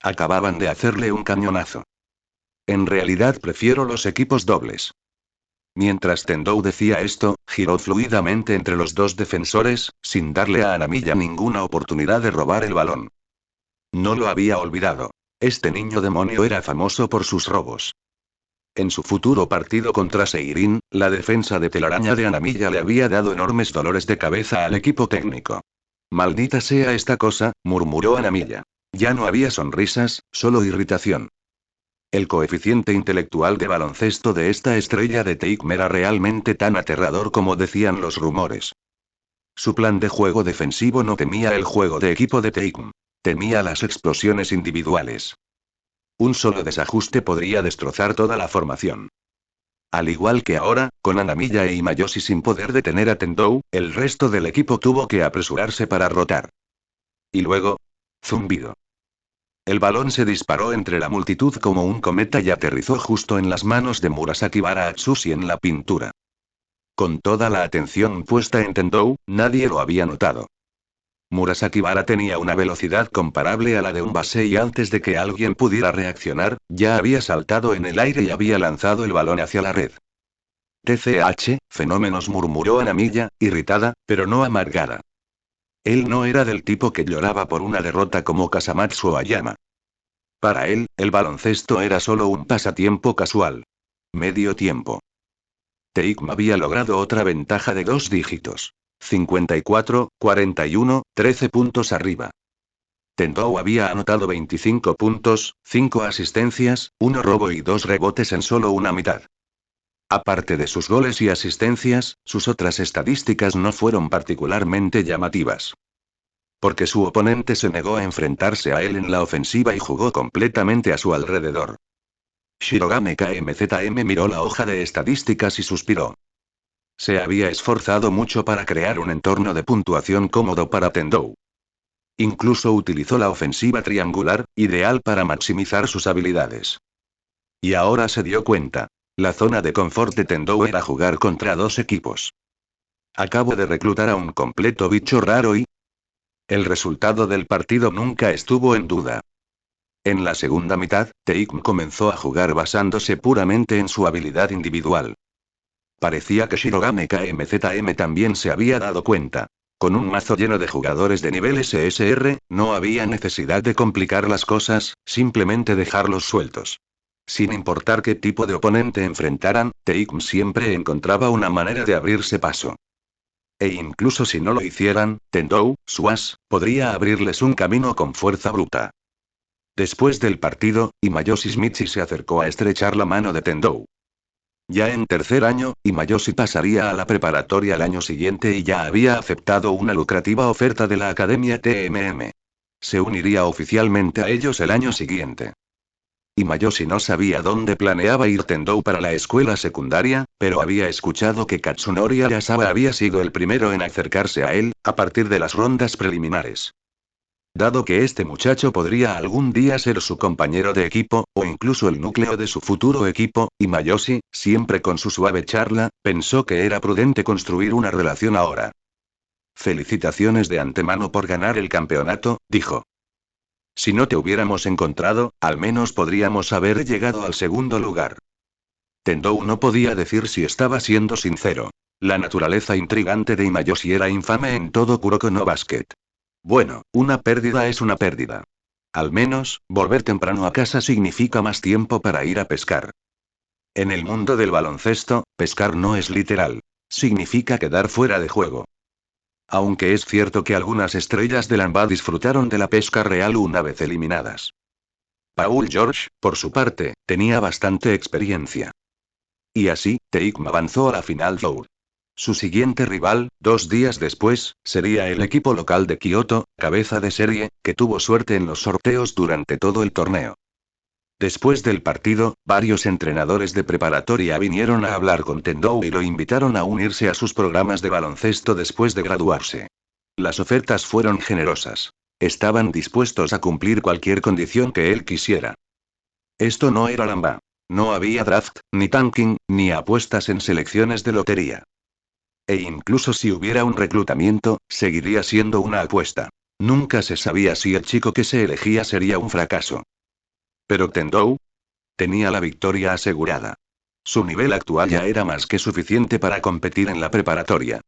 A: Acababan de hacerle un cañonazo. En realidad prefiero los equipos dobles. Mientras Tendou decía esto, giró fluidamente entre los dos defensores, sin darle a Hanamiya ninguna oportunidad de robar el balón. No lo había olvidado. Este niño demonio era famoso por sus robos. En su futuro partido contra Seirin, la defensa de telaraña de Hanamiya le había dado enormes dolores de cabeza al equipo técnico. Maldita sea esta cosa, murmuró Hanamiya. Ya no había sonrisas, solo irritación. El coeficiente intelectual de baloncesto de esta estrella de Teikme era realmente tan aterrador como decían los rumores. Su plan de juego defensivo no temía el juego de equipo de Teikme. Temía las explosiones individuales. Un solo desajuste podría destrozar toda la formación. Al igual que ahora, con Hanamiya e Mayoshi sin poder detener a Tendou, el resto del equipo tuvo que apresurarse para rotar. Y luego... zumbido. El balón se disparó entre la multitud como un cometa y aterrizó justo en las manos de Murasaki Bara Atsushi en la pintura. Con toda la atención puesta en Tendou, nadie lo había notado. Murasaki Bara tenía una velocidad comparable a la de un base y antes de que alguien pudiera reaccionar, ya había saltado en el aire y había lanzado el balón hacia la red. TCH, fenómenos, murmuró Anamiya, irritada, pero no amargada. Él no era del tipo que lloraba por una derrota como Kasamatsu Ayama. Para él, el baloncesto era solo un pasatiempo casual. Medio tiempo. Teikma había logrado otra ventaja de 2 dígitos. 54, 41, 13 puntos arriba. Tendou había anotado 25 puntos, 5 asistencias, 1 robo y 2 rebotes en solo una mitad. Aparte de sus goles y asistencias, sus otras estadísticas no fueron particularmente llamativas. Porque su oponente se negó a enfrentarse a él en la ofensiva y jugó completamente a su alrededor. Shirogane KMZM miró la hoja de estadísticas y suspiró. Se había esforzado mucho para crear un entorno de puntuación cómodo para Tendou. Incluso utilizó la ofensiva triangular, ideal para maximizar sus habilidades. Y ahora se dio cuenta. La zona de confort de Tendou era jugar contra 2 equipos. Acabo de reclutar a un completo bicho raro y... El resultado del partido nunca estuvo en duda. En la segunda mitad, Teikm comenzó a jugar basándose puramente en su habilidad individual. Parecía que Shirogane KMZM también se había dado cuenta. Con un mazo lleno de jugadores de nivel SSR, no había necesidad de complicar las cosas, simplemente dejarlos sueltos. Sin importar qué tipo de oponente enfrentaran, Teikm siempre encontraba una manera de abrirse paso. E incluso si no lo hicieran, Tendou, Suas, podría abrirles un camino con fuerza bruta. Después del partido, Imayoshi Shimichi se acercó a estrechar la mano de Tendou. Ya en tercer año, Imayoshi pasaría a la preparatoria el año siguiente y ya había aceptado una lucrativa oferta de la Academia TMM. Se uniría oficialmente a ellos el año siguiente. Imayoshi no sabía dónde planeaba ir Tendou para la escuela secundaria, pero había escuchado que Katsunori Arasawa había sido el primero en acercarse a él, a partir de las rondas preliminares. Dado que este muchacho podría algún día ser su compañero de equipo, o incluso el núcleo de su futuro equipo, Imayoshi, siempre con su suave charla, pensó que era prudente construir una relación ahora. Felicitaciones de antemano por ganar el campeonato, dijo. Si no te hubiéramos encontrado, al menos podríamos haber llegado al segundo lugar. Tendou no podía decir si estaba siendo sincero. La naturaleza intrigante de Imayoshi era infame en todo Kuroko no Basket. Bueno, una pérdida es una pérdida. Al menos, volver temprano a casa significa más tiempo para ir a pescar. En el mundo del baloncesto, pescar no es literal. Significa quedar fuera de juego. Aunque es cierto que algunas estrellas de Lamba disfrutaron de la pesca real una vez eliminadas. Paul George, por su parte, tenía bastante experiencia. Y así, Teikm avanzó a la Final Four. Su siguiente rival, 2 días después, sería el equipo local de Kioto, cabeza de serie, que tuvo suerte en los sorteos durante todo el torneo. Después del partido, varios entrenadores de preparatoria vinieron a hablar con Tendou y lo invitaron a unirse a sus programas de baloncesto después de graduarse. Las ofertas fueron generosas. Estaban dispuestos a cumplir cualquier condición que él quisiera. Esto no era Lamba. No había draft, ni tanking, ni apuestas en selecciones de lotería. E incluso si hubiera un reclutamiento, seguiría siendo una apuesta. Nunca se sabía si el chico que se elegía sería un fracaso. Pero Tendou tenía la victoria asegurada. Su nivel actual ya era más que suficiente para competir en la preparatoria.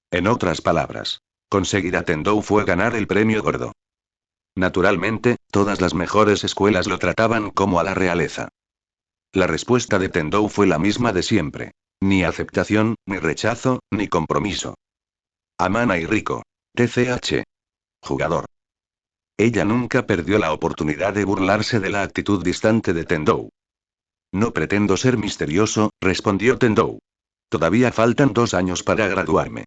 A: En otras palabras, conseguir a Tendou fue ganar el premio gordo. Naturalmente, todas las mejores escuelas lo trataban como a la realeza. La respuesta de Tendou fue la misma de siempre. Ni aceptación, ni rechazo, ni compromiso. Amana y Rico. TCH. Jugador. Ella nunca perdió la oportunidad de burlarse de la actitud distante de Tendou. No pretendo ser misterioso, respondió Tendou. Todavía faltan 2 años para graduarme.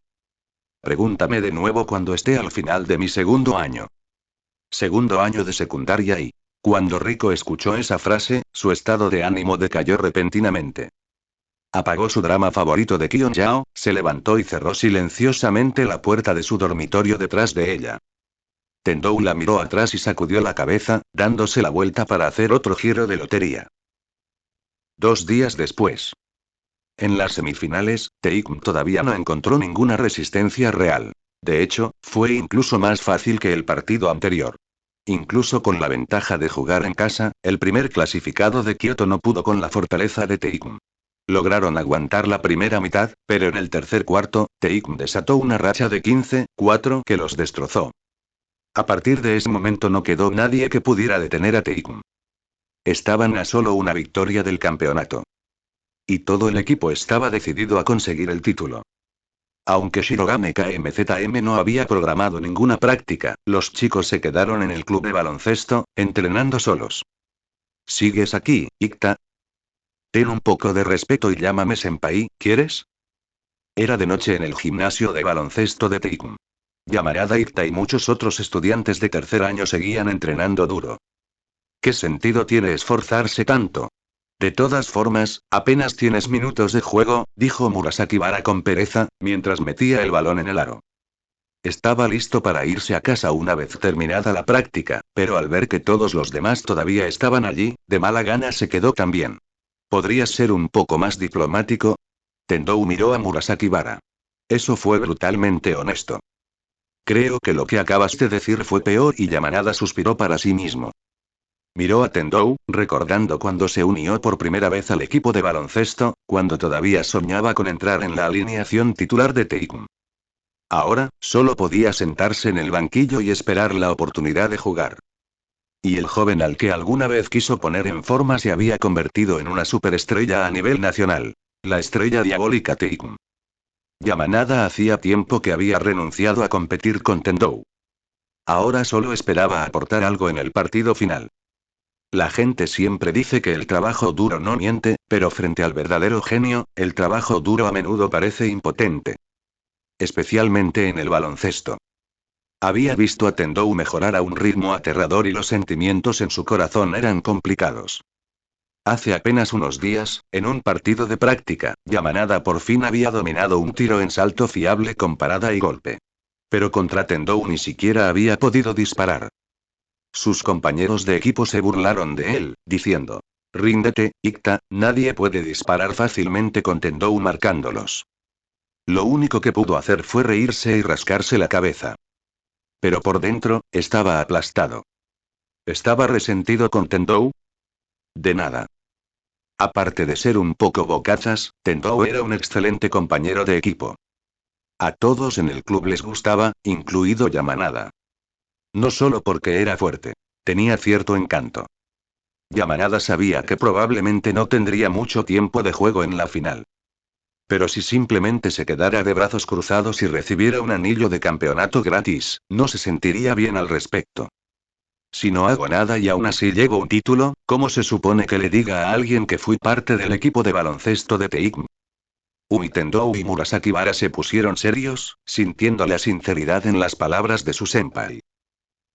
A: Pregúntame de nuevo cuando esté al final de mi segundo año. Segundo año de secundaria y... Cuando Rico escuchó esa frase, su estado de ánimo decayó repentinamente. Apagó su drama favorito de Kion Yao, se levantó y cerró silenciosamente la puerta de su dormitorio detrás de ella. Tendou la miró atrás y sacudió la cabeza, dándose la vuelta para hacer otro giro de lotería. 2 días después. En las semifinales, Teikm todavía no encontró ninguna resistencia real. De hecho, fue incluso más fácil que el partido anterior. Incluso con la ventaja de jugar en casa, el primer clasificado de Kioto no pudo con la fortaleza de Taekwon. Lograron aguantar la primera mitad, pero en el tercer cuarto, Taekwon desató una racha de 15-4 que los destrozó. A partir de ese momento no quedó nadie que pudiera detener a Taekwon. Estaban a solo una victoria del campeonato. Y todo el equipo estaba decidido a conseguir el título. Aunque Shirogane KMZM no había programado ninguna práctica, los chicos se quedaron en el club de baloncesto, entrenando solos. ¿Sigues aquí, Ikta? Ten un poco de respeto y llámame senpai, ¿quieres? Era de noche en el gimnasio de baloncesto de Taekwon. Yamarada Ikta y muchos otros estudiantes de tercer año seguían entrenando duro. ¿Qué sentido tiene esforzarse tanto? De todas formas, apenas tienes minutos de juego, dijo Murasaki Bara con pereza, mientras metía el balón en el aro. Estaba listo para irse a casa una vez terminada la práctica, pero al ver que todos los demás todavía estaban allí, de mala gana se quedó también. ¿Podrías ser un poco más diplomático? Tendou miró a Murasaki Bara. Eso fue brutalmente honesto. Creo que lo que acabas de decir fue peor y Yamanada suspiró para sí mismo. Miró a Tendou, recordando cuando se unió por primera vez al equipo de baloncesto, cuando todavía soñaba con entrar en la alineación titular de Taekwon. Ahora, solo podía sentarse en el banquillo y esperar la oportunidad de jugar. Y el joven al que alguna vez quiso poner en forma se había convertido en una superestrella a nivel nacional. La estrella diabólica Taekwon. Yamanada hacía tiempo que había renunciado a competir con Tendou. Ahora solo esperaba aportar algo en el partido final. La gente siempre dice que el trabajo duro no miente, pero frente al verdadero genio, el trabajo duro a menudo parece impotente. Especialmente en el baloncesto. Había visto a Tendou mejorar a un ritmo aterrador y los sentimientos en su corazón eran complicados. Hace apenas unos días, en un partido de práctica, Yamanada por fin había dominado un tiro en salto fiable con parada y golpe. Pero contra Tendou ni siquiera había podido disparar. Sus compañeros de equipo se burlaron de él, diciendo: «Ríndete, Ikta, nadie puede disparar fácilmente con Tendou marcándolos». Lo único que pudo hacer fue reírse y rascarse la cabeza. Pero por dentro, estaba aplastado. ¿Estaba resentido con Tendou? De nada. Aparte de ser un poco bocazas, Tendou era un excelente compañero de equipo. A todos en el club les gustaba, incluido Yamanada. No solo porque era fuerte. Tenía cierto encanto. Yamanada sabía que probablemente no tendría mucho tiempo de juego en la final. Pero si simplemente se quedara de brazos cruzados y recibiera un anillo de campeonato gratis, no se sentiría bien al respecto. Si no hago nada y aún así llevo un título, ¿cómo se supone que le diga a alguien que fui parte del equipo de baloncesto de Taekwon? Umi Tendou y Murasaki Bara se pusieron serios, sintiendo la sinceridad en las palabras de su senpai.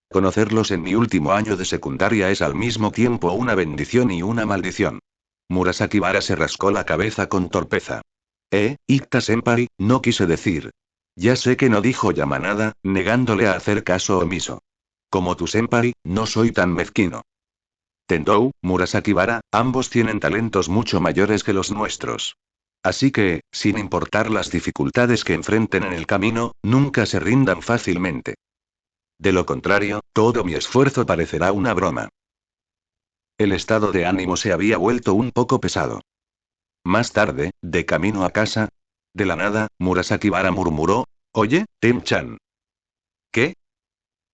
A: Conocerlos en mi último año de secundaria es al mismo tiempo una bendición y una maldición. Murasaki Bara se rascó la cabeza con torpeza. Ikta senpai, no quise decir. Ya sé que no dijo Yamanada, negándole a hacer caso omiso. Como tu senpai, no soy tan mezquino. Tendou, Murasaki Bara, ambos tienen talentos mucho mayores que los nuestros. Así que, sin importar las dificultades que enfrenten en el camino, nunca se rindan fácilmente. De lo contrario, todo mi esfuerzo parecerá una broma. El estado de ánimo se había vuelto un poco pesado. Más tarde, de camino a casa, de la nada, Murasaki Bara murmuró: «Oye, Tem-chan». ¿Qué?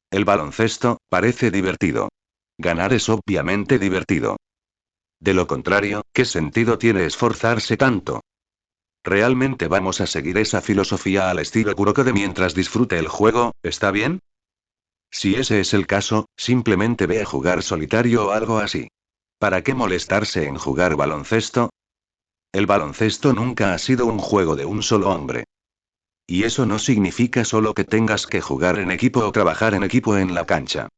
A: El baloncesto, parece divertido. Ganar es obviamente divertido. De lo contrario, ¿qué sentido tiene esforzarse tanto? ¿Realmente vamos a seguir esa filosofía al estilo Kuroko de mientras disfrute el juego, está bien? Si ese es el caso, simplemente ve a jugar solitario o algo así. ¿Para qué molestarse en jugar baloncesto? El baloncesto nunca ha sido un juego de un solo hombre. Y eso no significa solo que tengas que jugar en equipo o trabajar en equipo en la cancha.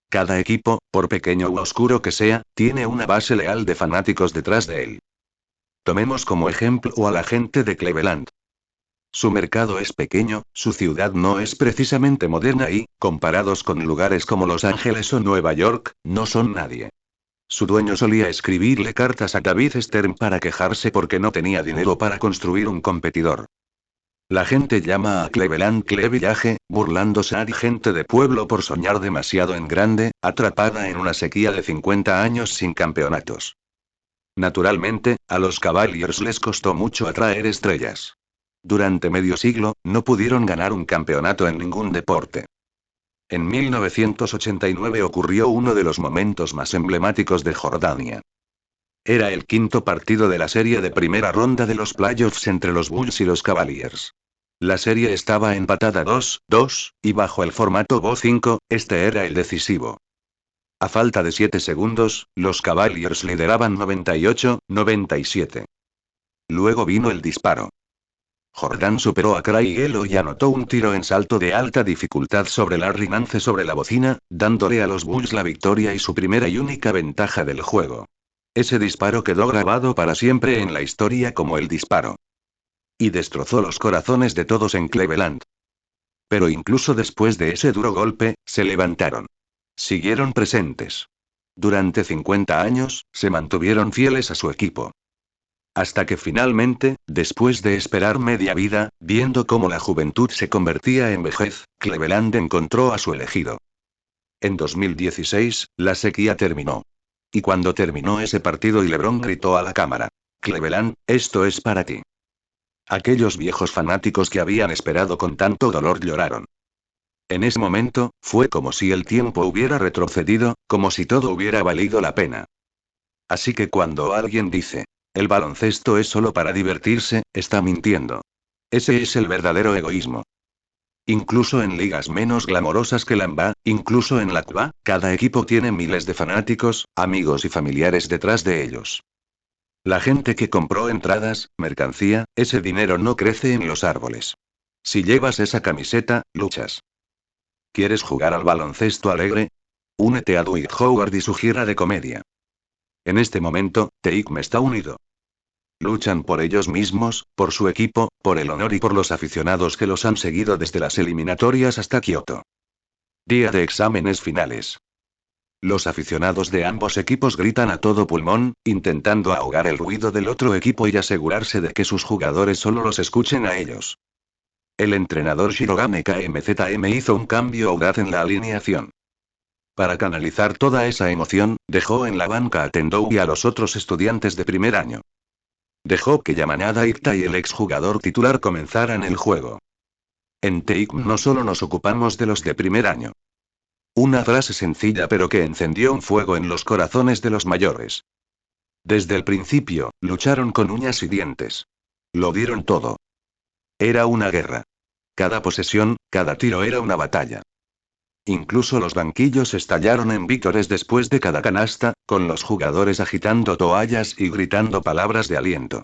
A: Cada equipo, por pequeño u oscuro que sea, tiene una base leal de fanáticos detrás de él. Tomemos como ejemplo a la gente de Cleveland. Su mercado es pequeño, su ciudad no es precisamente moderna y, comparados con lugares como Los Ángeles o Nueva York, no son nadie. Su dueño solía escribirle cartas a David Stern para quejarse porque no tenía dinero para construir un competidor. La gente llama a Cleveland Clevillage, burlándose a gente de pueblo por soñar demasiado en grande, atrapada en una sequía de 50 años sin campeonatos. Naturalmente, a los Cavaliers les costó mucho atraer estrellas. Durante medio siglo, no pudieron ganar un campeonato en ningún deporte. En 1989 ocurrió uno de los momentos más emblemáticos de Jordania. Era el quinto partido de la serie de primera ronda de los playoffs entre los Bulls y los Cavaliers. La serie estaba empatada 2-2, y bajo el formato BO5, este era el decisivo. A falta de 7 segundos, los Cavaliers lideraban 98-97. Luego vino el disparo. Jordan superó a Craig Elo y anotó un tiro en salto de alta dificultad sobre Larry Nance sobre la bocina, dándole a los Bulls la victoria y su primera y única ventaja del juego. Ese disparo quedó grabado para siempre en la historia como el disparo. Y destrozó los corazones de todos en Cleveland. Pero incluso después de ese duro golpe, se levantaron. Siguieron presentes. Durante 50 años, se mantuvieron fieles a su equipo. Hasta que finalmente, después de esperar media vida, viendo cómo la juventud se convertía en vejez, Cleveland encontró a su elegido. En 2016, la sequía terminó. Y cuando terminó ese partido y LeBron gritó a la cámara: Cleveland, esto es para ti. Aquellos viejos fanáticos que habían esperado con tanto dolor lloraron. En ese momento, fue como si el tiempo hubiera retrocedido, como si todo hubiera valido la pena. Así que cuando alguien dice, el baloncesto es solo para divertirse, está mintiendo. Ese es el verdadero egoísmo. Incluso en ligas menos glamorosas que la NBA, incluso en la NBA, cada equipo tiene miles de fanáticos, amigos y familiares detrás de ellos. La gente que compró entradas, mercancía, ese dinero no crece en los árboles. Si llevas esa camiseta, luchas. ¿Quieres jugar al baloncesto alegre? Únete a Dwight Howard y su gira de comedia. En este momento, Team está unido. Luchan por ellos mismos, por su equipo, por el honor y por los aficionados que los han seguido desde las eliminatorias hasta Kioto. Día de exámenes finales. Los aficionados de ambos equipos gritan a todo pulmón, intentando ahogar el ruido del otro equipo y asegurarse de que sus jugadores solo los escuchen a ellos. El entrenador Shirogane KMZM hizo un cambio audaz en la alineación. Para canalizar toda esa emoción, dejó en la banca a Tendou y a los otros estudiantes de primer año. Dejó que Yamanada Ita y el exjugador titular comenzaran el juego. En Team no solo nos ocupamos de los de primer año. Una frase sencilla pero que encendió un fuego en los corazones de los mayores. Desde el principio, lucharon con uñas y dientes. Lo dieron todo. Era una guerra. Cada posesión, cada tiro era una batalla. Incluso los banquillos estallaron en vítores después de cada canasta, con los jugadores agitando toallas y gritando palabras de aliento.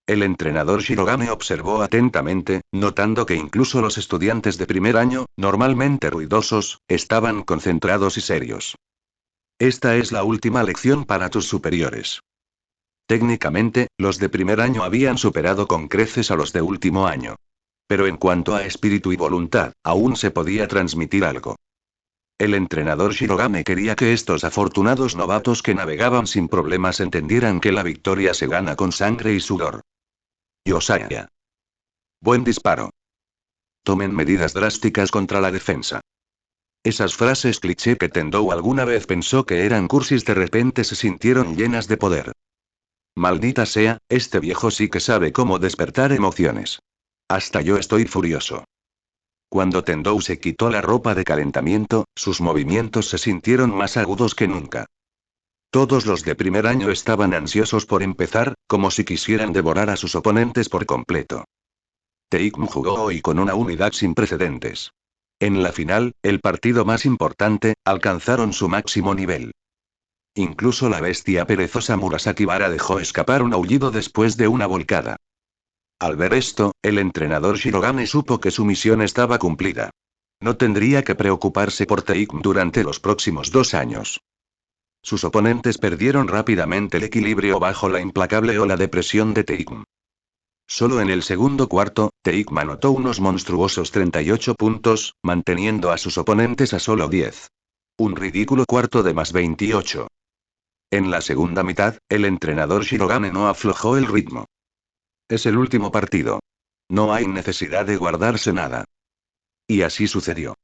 A: El entrenador Shirogane observó atentamente, notando que incluso los estudiantes de primer año, normalmente ruidosos, estaban concentrados y serios. Esta es la última lección para tus superiores. Técnicamente, los de primer año habían superado con creces a los de último año. Pero en cuanto a espíritu y voluntad, aún se podía transmitir algo. El entrenador Shirogane quería que estos afortunados novatos que navegaban sin problemas entendieran que la victoria se gana con sangre y sudor. Yosaya. Buen disparo. Tomen medidas drásticas contra la defensa. Esas frases cliché que Tendou alguna vez pensó que eran cursis de repente se sintieron llenas de poder. Maldita sea, este viejo sí que sabe cómo despertar emociones. Hasta yo estoy furioso. Cuando Tendou se quitó la ropa de calentamiento, sus movimientos se sintieron más agudos que nunca. Todos los de primer año estaban ansiosos por empezar, como si quisieran devorar a sus oponentes por completo. Team jugó hoy con una unidad sin precedentes. En la final, el partido más importante, alcanzaron su máximo nivel. Incluso la bestia perezosa Murasaki Bara dejó escapar un aullido después de una volcada. Al ver esto, el entrenador Shirogane supo que su misión estaba cumplida. No tendría que preocuparse por Team durante los próximos 2 años. Sus oponentes perdieron rápidamente el equilibrio bajo la implacable ola de presión de Team. Solo en el segundo cuarto, Team anotó unos monstruosos 38 puntos, manteniendo a sus oponentes a solo 10. Un ridículo cuarto de más 28. En la segunda mitad, el entrenador Shirogane no aflojó el ritmo. Es el último partido. No hay necesidad de guardarse nada. Y así sucedió.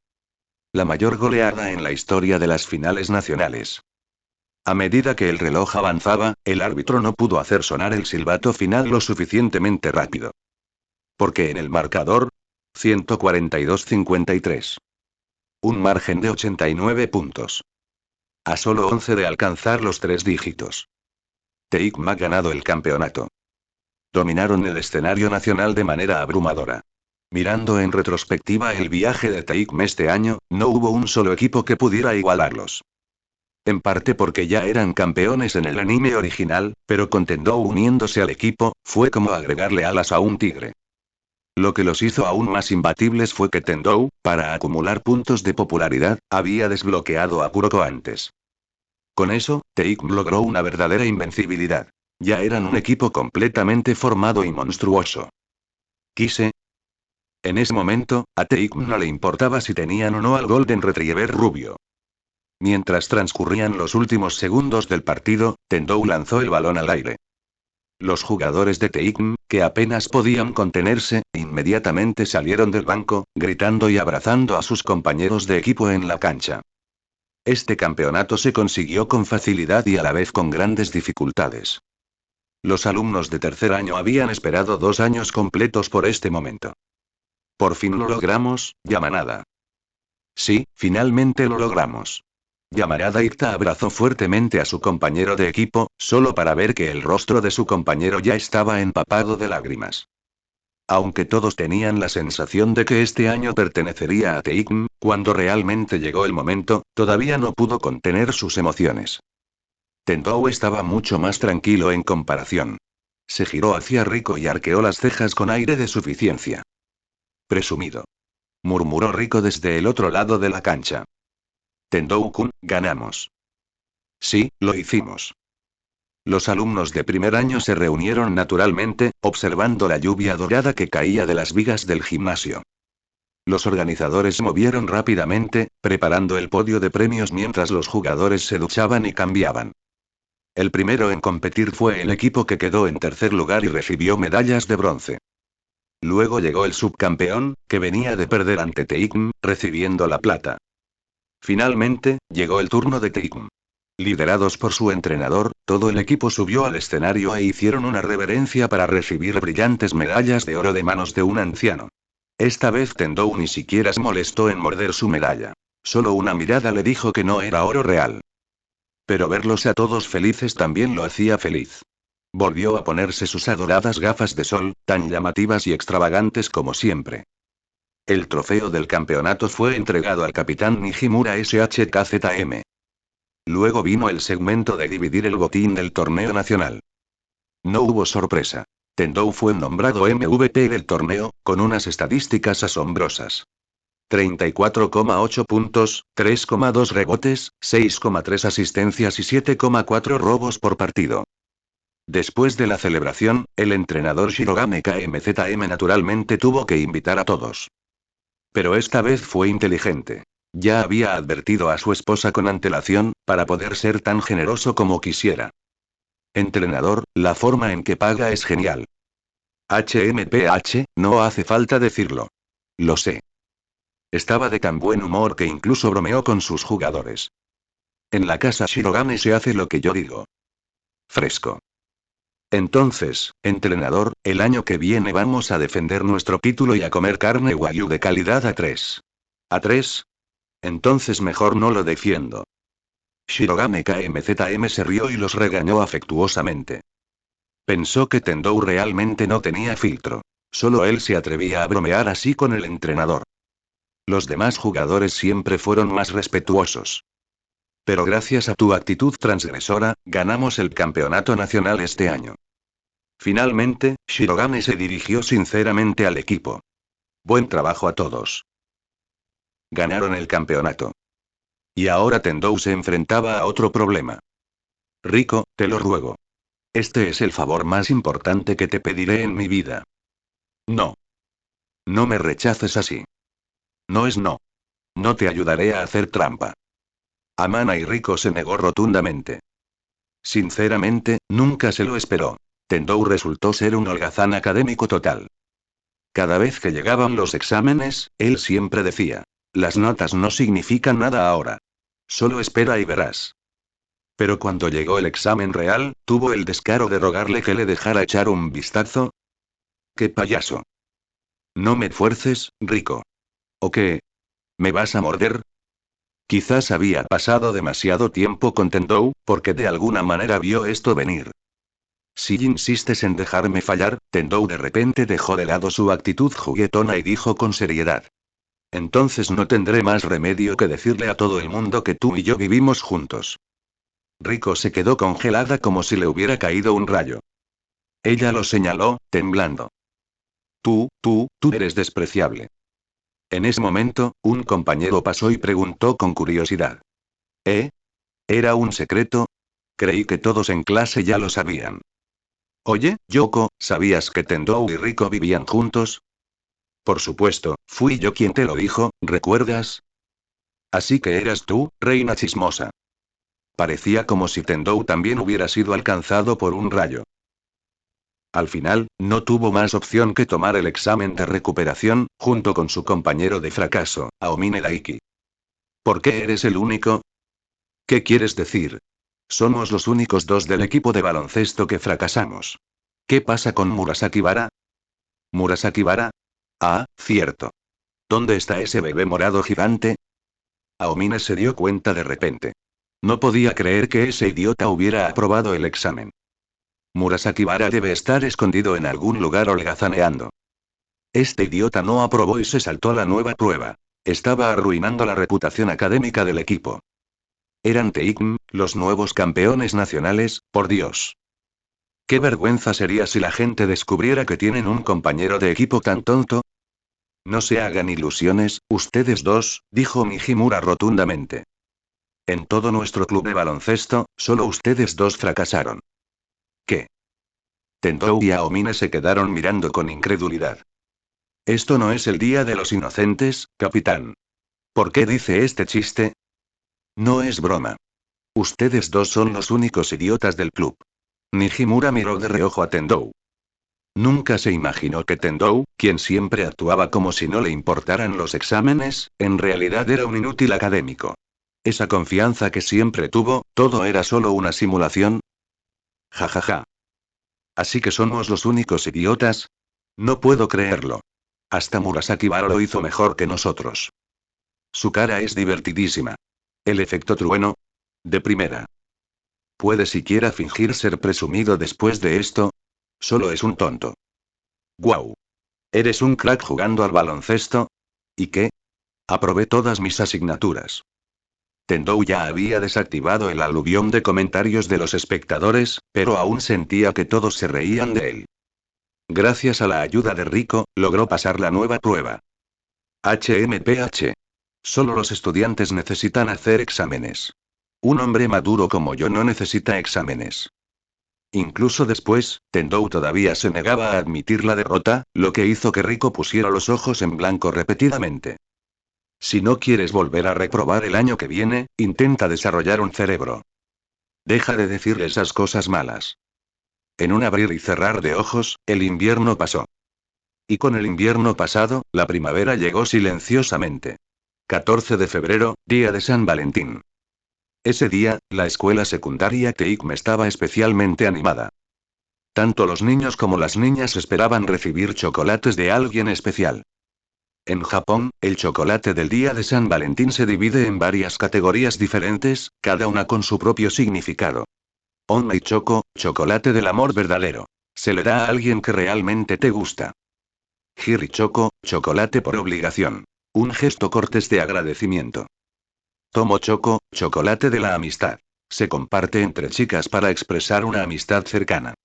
A: La mayor goleada en la historia de las finales nacionales. A medida que el reloj avanzaba, el árbitro no pudo hacer sonar el silbato final lo suficientemente rápido. Porque en el marcador, 142-53. Un margen de 89 puntos. A solo 11 de alcanzar los 3 dígitos. Teikm ha ganado el campeonato. Dominaron el escenario nacional de manera abrumadora. Mirando en retrospectiva el viaje de Teikm este año, no hubo un solo equipo que pudiera igualarlos. En parte porque ya eran campeones en el anime original, pero con Tendou uniéndose al equipo, fue como agregarle alas a un tigre. Lo que los hizo aún más imbatibles fue que Tendou, para acumular puntos de popularidad, había desbloqueado a Kuroko antes. Con eso, Teikm logró una verdadera invencibilidad. Ya eran un equipo completamente formado y monstruoso. Quise. En ese momento, a Teikm no le importaba si tenían o no al Golden Retriever rubio. Mientras transcurrían los últimos segundos del partido, Tendou lanzó el balón al aire. Los jugadores de Teikm, que apenas podían contenerse, inmediatamente salieron del banco, gritando y abrazando a sus compañeros de equipo en la cancha. Este campeonato se consiguió con facilidad y a la vez con grandes dificultades. Los alumnos de tercer año habían esperado 2 años completos por este momento. Por fin lo logramos, Yamanada. Sí, finalmente lo logramos. Yamanada Ita abrazó fuertemente a su compañero de equipo, solo para ver que el rostro de su compañero ya estaba empapado de lágrimas. Aunque todos tenían la sensación de que este año pertenecería a Teikm, cuando realmente llegó el momento, todavía no pudo contener sus emociones. Tendou estaba mucho más tranquilo en comparación. Se giró hacia Rico y arqueó las cejas con aire de suficiencia. Presumido. Murmuró Rico desde el otro lado de la cancha. Tendou-kun, ganamos. Sí, lo hicimos. Los alumnos de primer año se reunieron naturalmente, observando la lluvia dorada que caía de las vigas del gimnasio. Los organizadores movieron rápidamente, preparando el podio de premios mientras los jugadores se duchaban y cambiaban. El primero en competir fue el equipo que quedó en tercer lugar y recibió medallas de bronce. Luego llegó el subcampeón, que venía de perder ante Teikm, recibiendo la plata. Finalmente, llegó el turno de Teikm. Liderados por su entrenador, todo el equipo subió al escenario e hicieron una reverencia para recibir brillantes medallas de oro de manos de un anciano. Esta vez Tendou ni siquiera se molestó en morder su medalla. Solo una mirada le dijo que no era oro real. Pero verlos a todos felices también lo hacía feliz. Volvió a ponerse sus adoradas gafas de sol, tan llamativas y extravagantes como siempre. El trofeo del campeonato fue entregado al capitán Nijimura SHKZM. Luego vino el segmento de dividir el botín del torneo nacional. No hubo sorpresa. Tendou fue nombrado MVP del torneo, con unas estadísticas asombrosas. 34,8 puntos, 3,2 rebotes, 6,3 asistencias y 7,4 robos por partido. Después de la celebración, el entrenador Shirogane KMZM naturalmente tuvo que invitar a todos. Pero esta vez fue inteligente. Ya había advertido a su esposa con antelación, para poder ser tan generoso como quisiera. Entrenador, la forma en que paga es genial. HMPH, no hace falta decirlo. Lo sé. Estaba de tan buen humor que incluso bromeó con sus jugadores. En la casa Shirogane se hace lo que yo digo. Fresco. Entonces, entrenador, el año que viene vamos a defender nuestro título y a comer carne wagyu de calidad A3. ¿A3? Entonces mejor no lo defiendo. Shirogane KMZM se rió y los regañó afectuosamente. Pensó que Tendou realmente no tenía filtro. Solo él se atrevía a bromear así con el entrenador. Los demás jugadores siempre fueron más respetuosos. Pero gracias a tu actitud transgresora, ganamos el campeonato nacional este año. Finalmente, Shirogane se dirigió sinceramente al equipo. Buen trabajo a todos. Ganaron el campeonato. Y ahora Tendou se enfrentaba a otro problema. Rico, te lo ruego. Este es el favor más importante que te pediré en mi vida. No. No me rechaces así. No es no. No te ayudaré a hacer trampa. Amana y Rico se negó rotundamente. Sinceramente, nunca se lo esperó. Tendou resultó ser un holgazán académico total. Cada vez que llegaban los exámenes, él siempre decía: las notas no significan nada ahora. Solo espera y verás. Pero cuando llegó el examen real, tuvo el descaro de rogarle que le dejara echar un vistazo. ¡Qué payaso! No me fuerces, Rico. ¿O qué? ¿Me vas a morder? Quizás había pasado demasiado tiempo con Tendou, porque de alguna manera vio esto venir. Si insistes en dejarme fallar, Tendou de repente dejó de lado su actitud juguetona y dijo con seriedad: entonces no tendré más remedio que decirle a todo el mundo que tú y yo vivimos juntos. Rico se quedó congelada como si le hubiera caído un rayo. Ella lo señaló, temblando. Tú eres despreciable. En ese momento, un compañero pasó y preguntó con curiosidad. ¿Eh? ¿Era un secreto? Creí que todos en clase ya lo sabían. Oye, Yoko, ¿sabías que Tendou y Rico vivían juntos? Por supuesto, fui yo quien te lo dijo, ¿recuerdas? Así que eras tú, reina chismosa. Parecía como si Tendou también hubiera sido alcanzado por un rayo. Al final, no tuvo más opción que tomar el examen de recuperación, junto con su compañero de fracaso, Aomine Daiki. ¿Por qué eres el único? ¿Qué quieres decir? Somos los únicos dos del equipo de baloncesto que fracasamos. ¿Qué pasa con Murasaki Bara? ¿Murasaki Bara? Ah, cierto. ¿Dónde está ese bebé morado gigante? Aomine se dio cuenta de repente. No podía creer que ese idiota hubiera aprobado el examen. Murasaki Bara debe estar escondido en algún lugar holgazaneando. Este idiota no aprobó y se saltó la nueva prueba. Estaba arruinando la reputación académica del equipo. Eran Teikm, los nuevos campeones nacionales, por Dios. Qué vergüenza sería si la gente descubriera que tienen un compañero de equipo tan tonto. No se hagan ilusiones, ustedes dos, dijo Mijimura rotundamente. En todo nuestro club de baloncesto, solo ustedes dos fracasaron. ¿Qué? Tendou y Aomine se quedaron mirando con incredulidad. Esto no es el día de los inocentes, capitán. ¿Por qué dice este chiste? No es broma. Ustedes dos son los únicos idiotas del club. Nijimura miró de reojo a Tendou. Nunca se imaginó que Tendou, quien siempre actuaba como si no le importaran los exámenes, en realidad era un inútil académico. Esa confianza que siempre tuvo, todo era solo una simulación. Ja ja ja. ¿Así que somos los únicos idiotas? No puedo creerlo. Hasta Murasaki Bara lo hizo mejor que nosotros. Su cara es divertidísima. El efecto trueno. De primera. ¿Puede siquiera fingir ser presumido después de esto? Solo es un tonto. ¡Guau! ¿Eres un crack jugando al baloncesto? ¿Y qué? Aprobé todas mis asignaturas. Tendou ya había desactivado el aluvión de comentarios de los espectadores, pero aún sentía que todos se reían de él. Gracias a la ayuda de Rico, logró pasar la nueva prueba. HMPH. Solo los estudiantes necesitan hacer exámenes. Un hombre maduro como yo no necesita exámenes. Incluso después, Tendou todavía se negaba a admitir la derrota, lo que hizo que Rico pusiera los ojos en blanco repetidamente. Si no quieres volver a reprobar el año que viene, intenta desarrollar un cerebro. Deja de decir esas cosas malas. En un abrir y cerrar de ojos, el invierno pasó. Y con el invierno pasado, la primavera llegó silenciosamente. 14 de febrero, día de San Valentín. Ese día, la escuela secundaria Teikm estaba especialmente animada. Tanto los niños como las niñas esperaban recibir chocolates de alguien especial. En Japón, el chocolate del día de San Valentín se divide en varias categorías diferentes, cada una con su propio significado. Onmei Choco, chocolate del amor verdadero. Se le da a alguien que realmente te gusta. Hiri Choco, chocolate por obligación. Un gesto cortés de agradecimiento. Tomo Choco, chocolate de la amistad. Se comparte entre chicas para expresar una amistad cercana.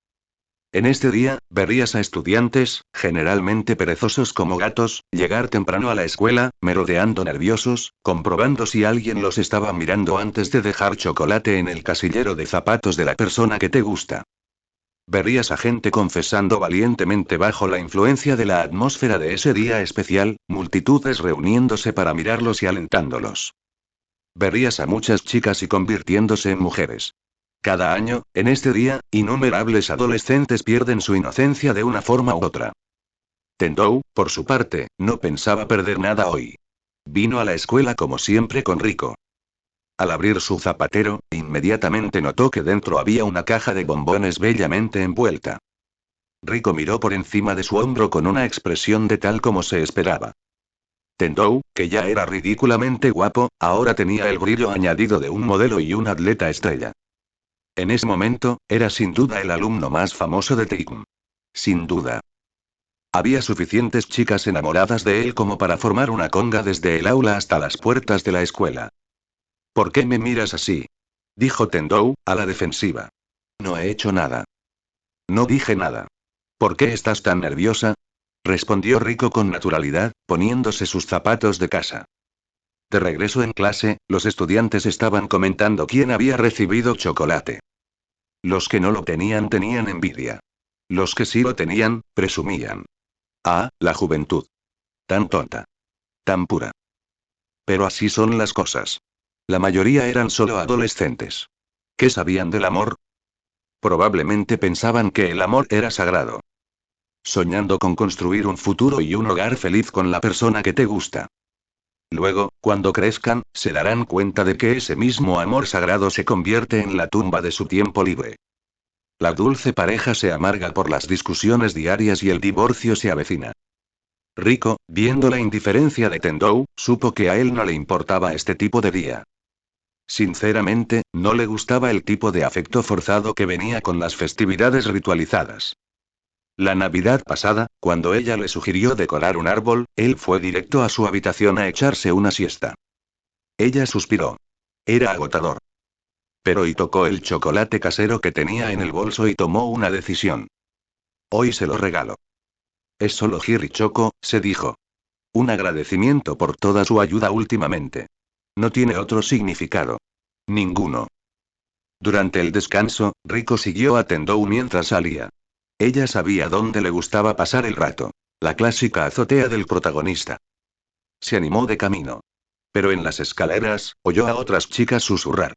A: En este día, verías a estudiantes, generalmente perezosos como gatos, llegar temprano a la escuela, merodeando nerviosos, comprobando si alguien los estaba mirando antes de dejar chocolate en el casillero de zapatos de la persona que te gusta. Verías a gente confesando valientemente bajo la influencia de la atmósfera de ese día especial, multitudes reuniéndose para mirarlos y alentándolos. Verías a muchas chicas y convirtiéndose en mujeres. Cada año, en este día, innumerables adolescentes pierden su inocencia de una forma u otra. Tendou, por su parte, no pensaba perder nada hoy. Vino a la escuela como siempre con Rico. Al abrir su zapatero, inmediatamente notó que dentro había una caja de bombones bellamente envuelta. Rico miró por encima de su hombro con una expresión de tal como se esperaba. Tendou, que ya era ridículamente guapo, ahora tenía el brillo añadido de un modelo y un atleta estrella. En ese momento, era sin duda el alumno más famoso de Teikun. Sin duda. Había suficientes chicas enamoradas de él como para formar una conga desde el aula hasta las puertas de la escuela. ¿Por qué me miras así? Dijo Tendou, a la defensiva. No he hecho nada. No dije nada. ¿Por qué estás tan nerviosa? Respondió Rico con naturalidad, poniéndose sus zapatos de casa. De regreso en clase, los estudiantes estaban comentando quién había recibido chocolate. Los que no lo tenían tenían envidia. Los que sí lo tenían, presumían. Ah, la juventud. Tan tonta. Tan pura. Pero así son las cosas. La mayoría eran solo adolescentes. ¿Qué sabían del amor? Probablemente pensaban que el amor era sagrado. Soñando con construir un futuro y un hogar feliz con la persona que te gusta. Luego, cuando crezcan, se darán cuenta de que ese mismo amor sagrado se convierte en la tumba de su tiempo libre. La dulce pareja se amarga por las discusiones diarias y el divorcio se avecina. Rico, viendo la indiferencia de Tendou, supo que a él no le importaba este tipo de día. Sinceramente, no le gustaba el tipo de afecto forzado que venía con las festividades ritualizadas. La Navidad pasada, cuando ella le sugirió decorar un árbol, él fue directo a su habitación a echarse una siesta. Ella suspiró. Era agotador. Pero y tocó el chocolate casero que tenía en el bolso y tomó una decisión. Hoy se lo regalo. Es solo Choco, se dijo. Un agradecimiento por toda su ayuda últimamente. No tiene otro significado. Ninguno. Durante el descanso, Rico siguió a Tendou mientras salía. Ella sabía dónde le gustaba pasar el rato. La clásica azotea del protagonista. Se animó de camino. Pero en las escaleras, oyó a otras chicas susurrar.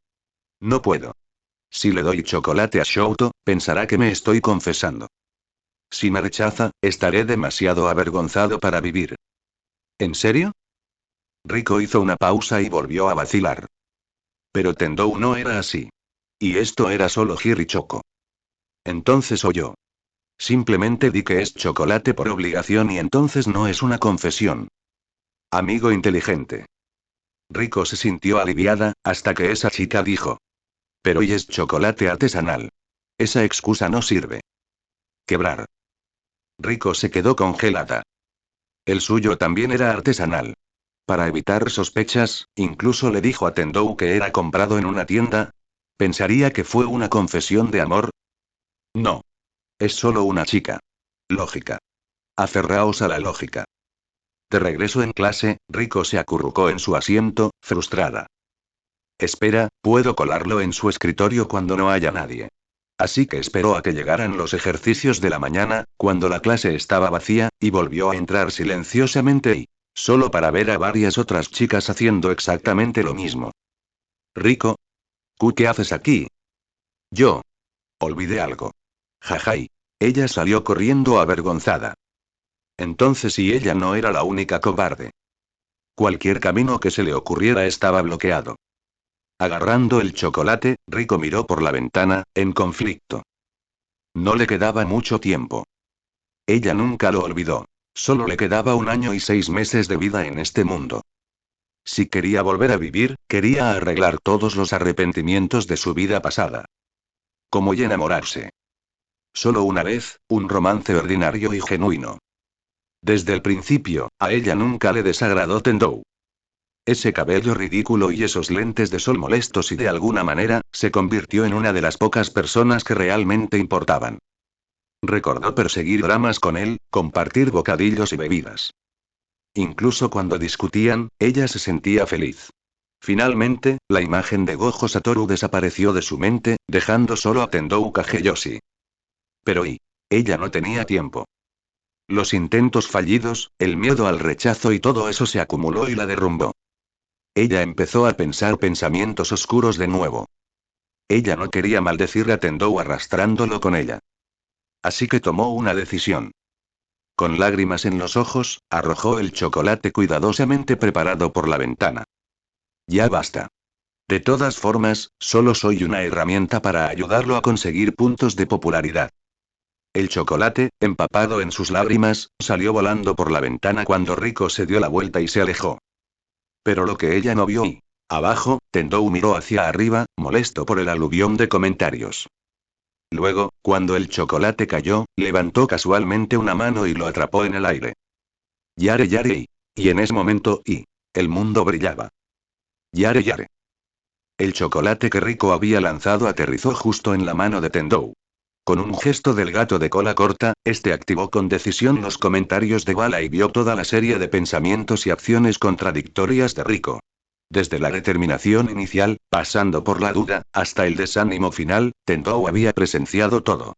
A: No puedo. Si le doy chocolate a Shouto, pensará que me estoy confesando. Si me rechaza, estaré demasiado avergonzado para vivir. ¿En serio? Rico hizo una pausa y volvió a vacilar. Pero Tendou no era así. Y esto era solo Choco. Entonces oyó. Simplemente di que es chocolate por obligación y entonces no es una confesión. Amigo inteligente. Rico se sintió aliviada, hasta que esa chica dijo. Pero hoy es chocolate artesanal. Esa excusa no sirve. Quebrar. Rico se quedó congelada. El suyo también era artesanal. Para evitar sospechas, incluso le dijo a Tendou que era comprado en una tienda. ¿Pensaría que fue una confesión de amor? No. Es solo una chica. Lógica. Aferraos a la lógica. De regreso en clase, Rico se acurrucó en su asiento, frustrada. Espera, puedo colarlo en su escritorio cuando no haya nadie. Así que esperó a que llegaran los ejercicios de la mañana, cuando la clase estaba vacía, y volvió a entrar silenciosamente y, solo para ver a varias otras chicas haciendo exactamente lo mismo. Rico. ¿Qué haces aquí? Yo. Olvidé algo. Jajay. Ella salió corriendo avergonzada. Entonces y ella no era la única cobarde. Cualquier camino que se le ocurriera estaba bloqueado. Agarrando el chocolate, Rico miró por la ventana, en conflicto. No le quedaba mucho tiempo. Ella nunca lo olvidó. Solo le quedaba 1 año y 6 meses de vida en este mundo. Si quería volver a vivir, quería arreglar todos los arrepentimientos de su vida pasada. Como y enamorarse. Solo una vez, un romance ordinario y genuino. Desde el principio, a ella nunca le desagradó Tendou. Ese cabello ridículo y esos lentes de sol molestos y de alguna manera, se convirtió en una de las pocas personas que realmente importaban. Recordó perseguir dramas con él, compartir bocadillos y bebidas. Incluso cuando discutían, ella se sentía feliz. Finalmente, la imagen de Gojo Satoru desapareció de su mente, dejando solo a Tendou Kageyoshi. Pero ella no tenía tiempo. Los intentos fallidos, el miedo al rechazo y todo eso se acumuló y la derrumbó. Ella empezó a pensar pensamientos oscuros de nuevo. Ella no quería maldecir a Tendou arrastrándolo con ella. Así que tomó una decisión. Con lágrimas en los ojos, arrojó el chocolate cuidadosamente preparado por la ventana. Ya basta. De todas formas, solo soy una herramienta para ayudarlo a conseguir puntos de popularidad. El chocolate, empapado en sus lágrimas, salió volando por la ventana cuando Rico se dio la vuelta y se alejó. Pero lo que ella no vio y, abajo, Tendou miró hacia arriba, molesto por el aluvión de comentarios. Luego, cuando el chocolate cayó, levantó casualmente una mano y lo atrapó en el aire. Yare yare y en ese momento el mundo brillaba. Yare yare. El chocolate que Rico había lanzado aterrizó justo en la mano de Tendou. Con un gesto del gato de cola corta, este activó con decisión los comentarios de Bala y vio toda la serie de pensamientos y acciones contradictorias de Rico. Desde la determinación inicial, pasando por la duda, hasta el desánimo final, Tendou había presenciado todo.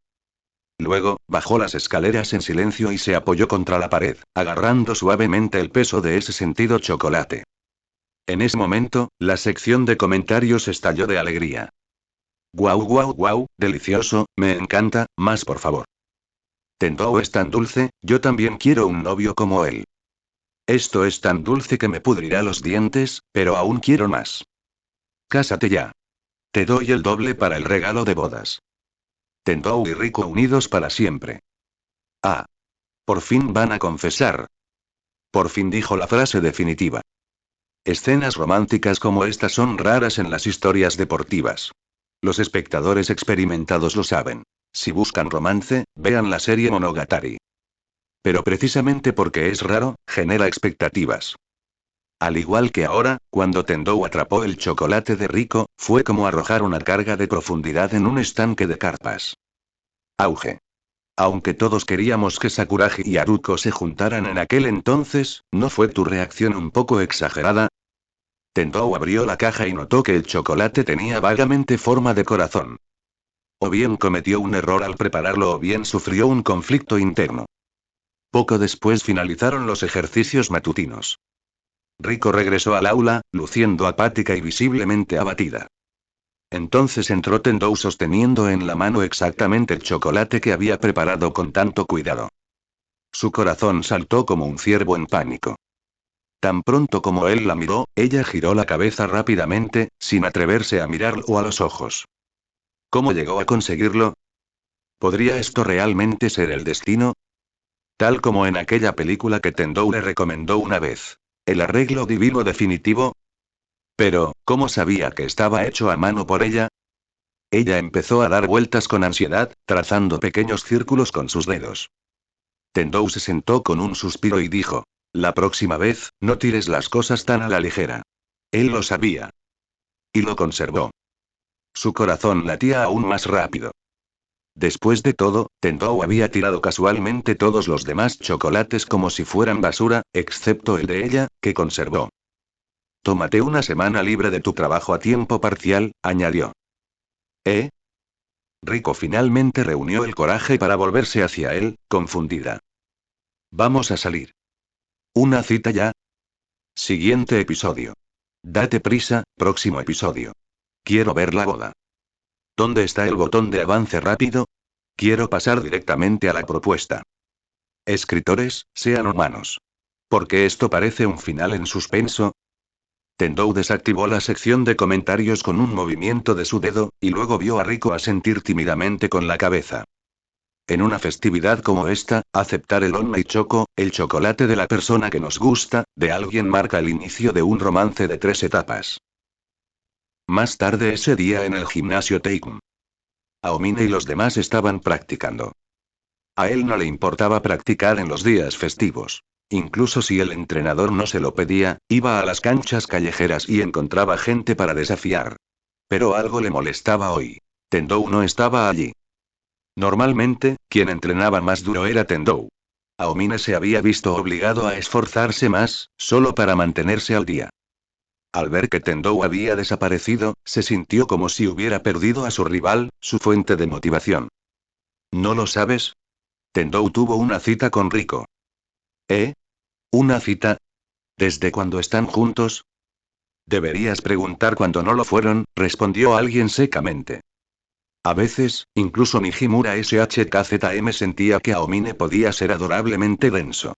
A: Luego, bajó las escaleras en silencio y se apoyó contra la pared, agarrando suavemente el peso de ese sentido chocolate. En ese momento, la sección de comentarios estalló de alegría. Guau guau guau, delicioso, me encanta, más por favor. Tendou es tan dulce, yo también quiero un novio como él. Esto es tan dulce que me pudrirá los dientes, pero aún quiero más. Cásate ya. Te doy el doble para el regalo de bodas. Tendou y Rico unidos para siempre. Ah. Por fin van a confesar. Por fin dijo la frase definitiva. Escenas románticas como estas son raras en las historias deportivas. Los espectadores experimentados lo saben. Si buscan romance, vean la serie Monogatari. Pero precisamente porque es raro, genera expectativas. Al igual que ahora, cuando Tendou atrapó el chocolate de Rico, fue como arrojar una carga de profundidad en un estanque de carpas. Auge. Aunque todos queríamos que Sakuragi y Haruko se juntaran en aquel entonces, ¿no fue tu reacción un poco exagerada? Tendou abrió la caja y notó que el chocolate tenía vagamente forma de corazón. O bien cometió un error al prepararlo o bien sufrió un conflicto interno. Poco después finalizaron los ejercicios matutinos. Rico regresó al aula, luciendo apática y visiblemente abatida. Entonces entró Tendou sosteniendo en la mano exactamente el chocolate que había preparado con tanto cuidado. Su corazón saltó como un ciervo en pánico. Tan pronto como él la miró, ella giró la cabeza rápidamente, sin atreverse a mirarlo a los ojos. ¿Cómo llegó a conseguirlo? ¿Podría esto realmente ser el destino? Tal como en aquella película que Tendou le recomendó una vez. ¿El arreglo divino definitivo? Pero, ¿cómo sabía que estaba hecho a mano por ella? Ella empezó a dar vueltas con ansiedad, trazando pequeños círculos con sus dedos. Tendou se sentó con un suspiro y dijo: la próxima vez, no tires las cosas tan a la ligera. Él lo sabía. Y lo conservó. Su corazón latía aún más rápido. Después de todo, Tendou había tirado casualmente todos los demás chocolates como si fueran basura, excepto el de ella, que conservó. Tómate una semana libre de tu trabajo a tiempo parcial, añadió. ¿Eh? Rico finalmente reunió el coraje para volverse hacia él, confundida. Vamos a salir. ¿Una cita ya? Siguiente episodio. Date prisa, próximo episodio. Quiero ver la boda. ¿Dónde está el botón de avance rápido? Quiero pasar directamente a la propuesta. Escritores, sean humanos. ¿Por qué esto parece un final en suspenso? Tendou desactivó la sección de comentarios con un movimiento de su dedo, y luego vio a Rico asentir tímidamente con la cabeza. En una festividad como esta, aceptar el onmei choco, el chocolate de la persona que nos gusta, de alguien marca el inicio de un romance de 3 etapas. Más tarde ese día en el gimnasio Teikun. Aomine y los demás estaban practicando. A él no le importaba practicar en los días festivos. Incluso si el entrenador no se lo pedía, iba a las canchas callejeras y encontraba gente para desafiar. Pero algo le molestaba hoy. Tendou no estaba allí. Normalmente, quien entrenaba más duro era Tendou. Aomine se había visto obligado a esforzarse más, solo para mantenerse al día. Al ver que Tendou había desaparecido, se sintió como si hubiera perdido a su rival, su fuente de motivación. ¿No lo sabes? Tendou tuvo una cita con Rico. ¿Eh? ¿Una cita? ¿Desde cuándo están juntos? Deberías preguntar cuando no lo fueron, respondió alguien secamente. A veces, incluso Nijimura SHKZM sentía que Aomine podía ser adorablemente denso.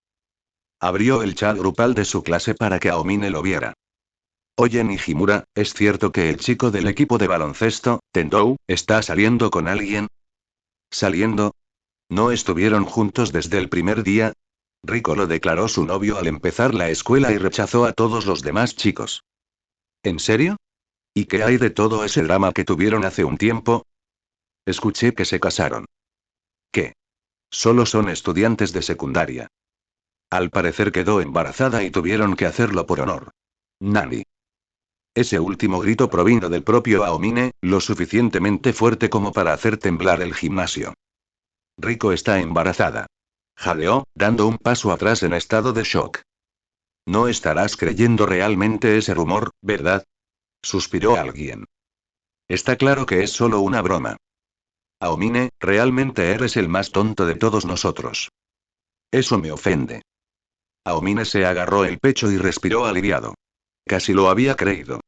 A: Abrió el chat grupal de su clase para que Aomine lo viera. Oye Nijimura, ¿es cierto que el chico del equipo de baloncesto, Tendou, está saliendo con alguien? ¿Saliendo? ¿No estuvieron juntos desde el primer día? Rico lo declaró su novio al empezar la escuela y rechazó a todos los demás chicos. ¿En serio? ¿Y qué hay de todo ese drama que tuvieron hace un tiempo? Escuché que se casaron. ¿Qué? Solo son estudiantes de secundaria. Al parecer quedó embarazada y tuvieron que hacerlo por honor. Nani. Ese último grito provino del propio Aomine, lo suficientemente fuerte como para hacer temblar el gimnasio. Rico está embarazada. Jadeó, dando un paso atrás en estado de shock. No estarás creyendo realmente ese rumor, ¿verdad? Suspiró alguien. Está claro que es solo una broma. Aomine, realmente eres el más tonto de todos nosotros. Eso me ofende. Aomine se agarró el pecho y respiró aliviado. Casi lo había creído.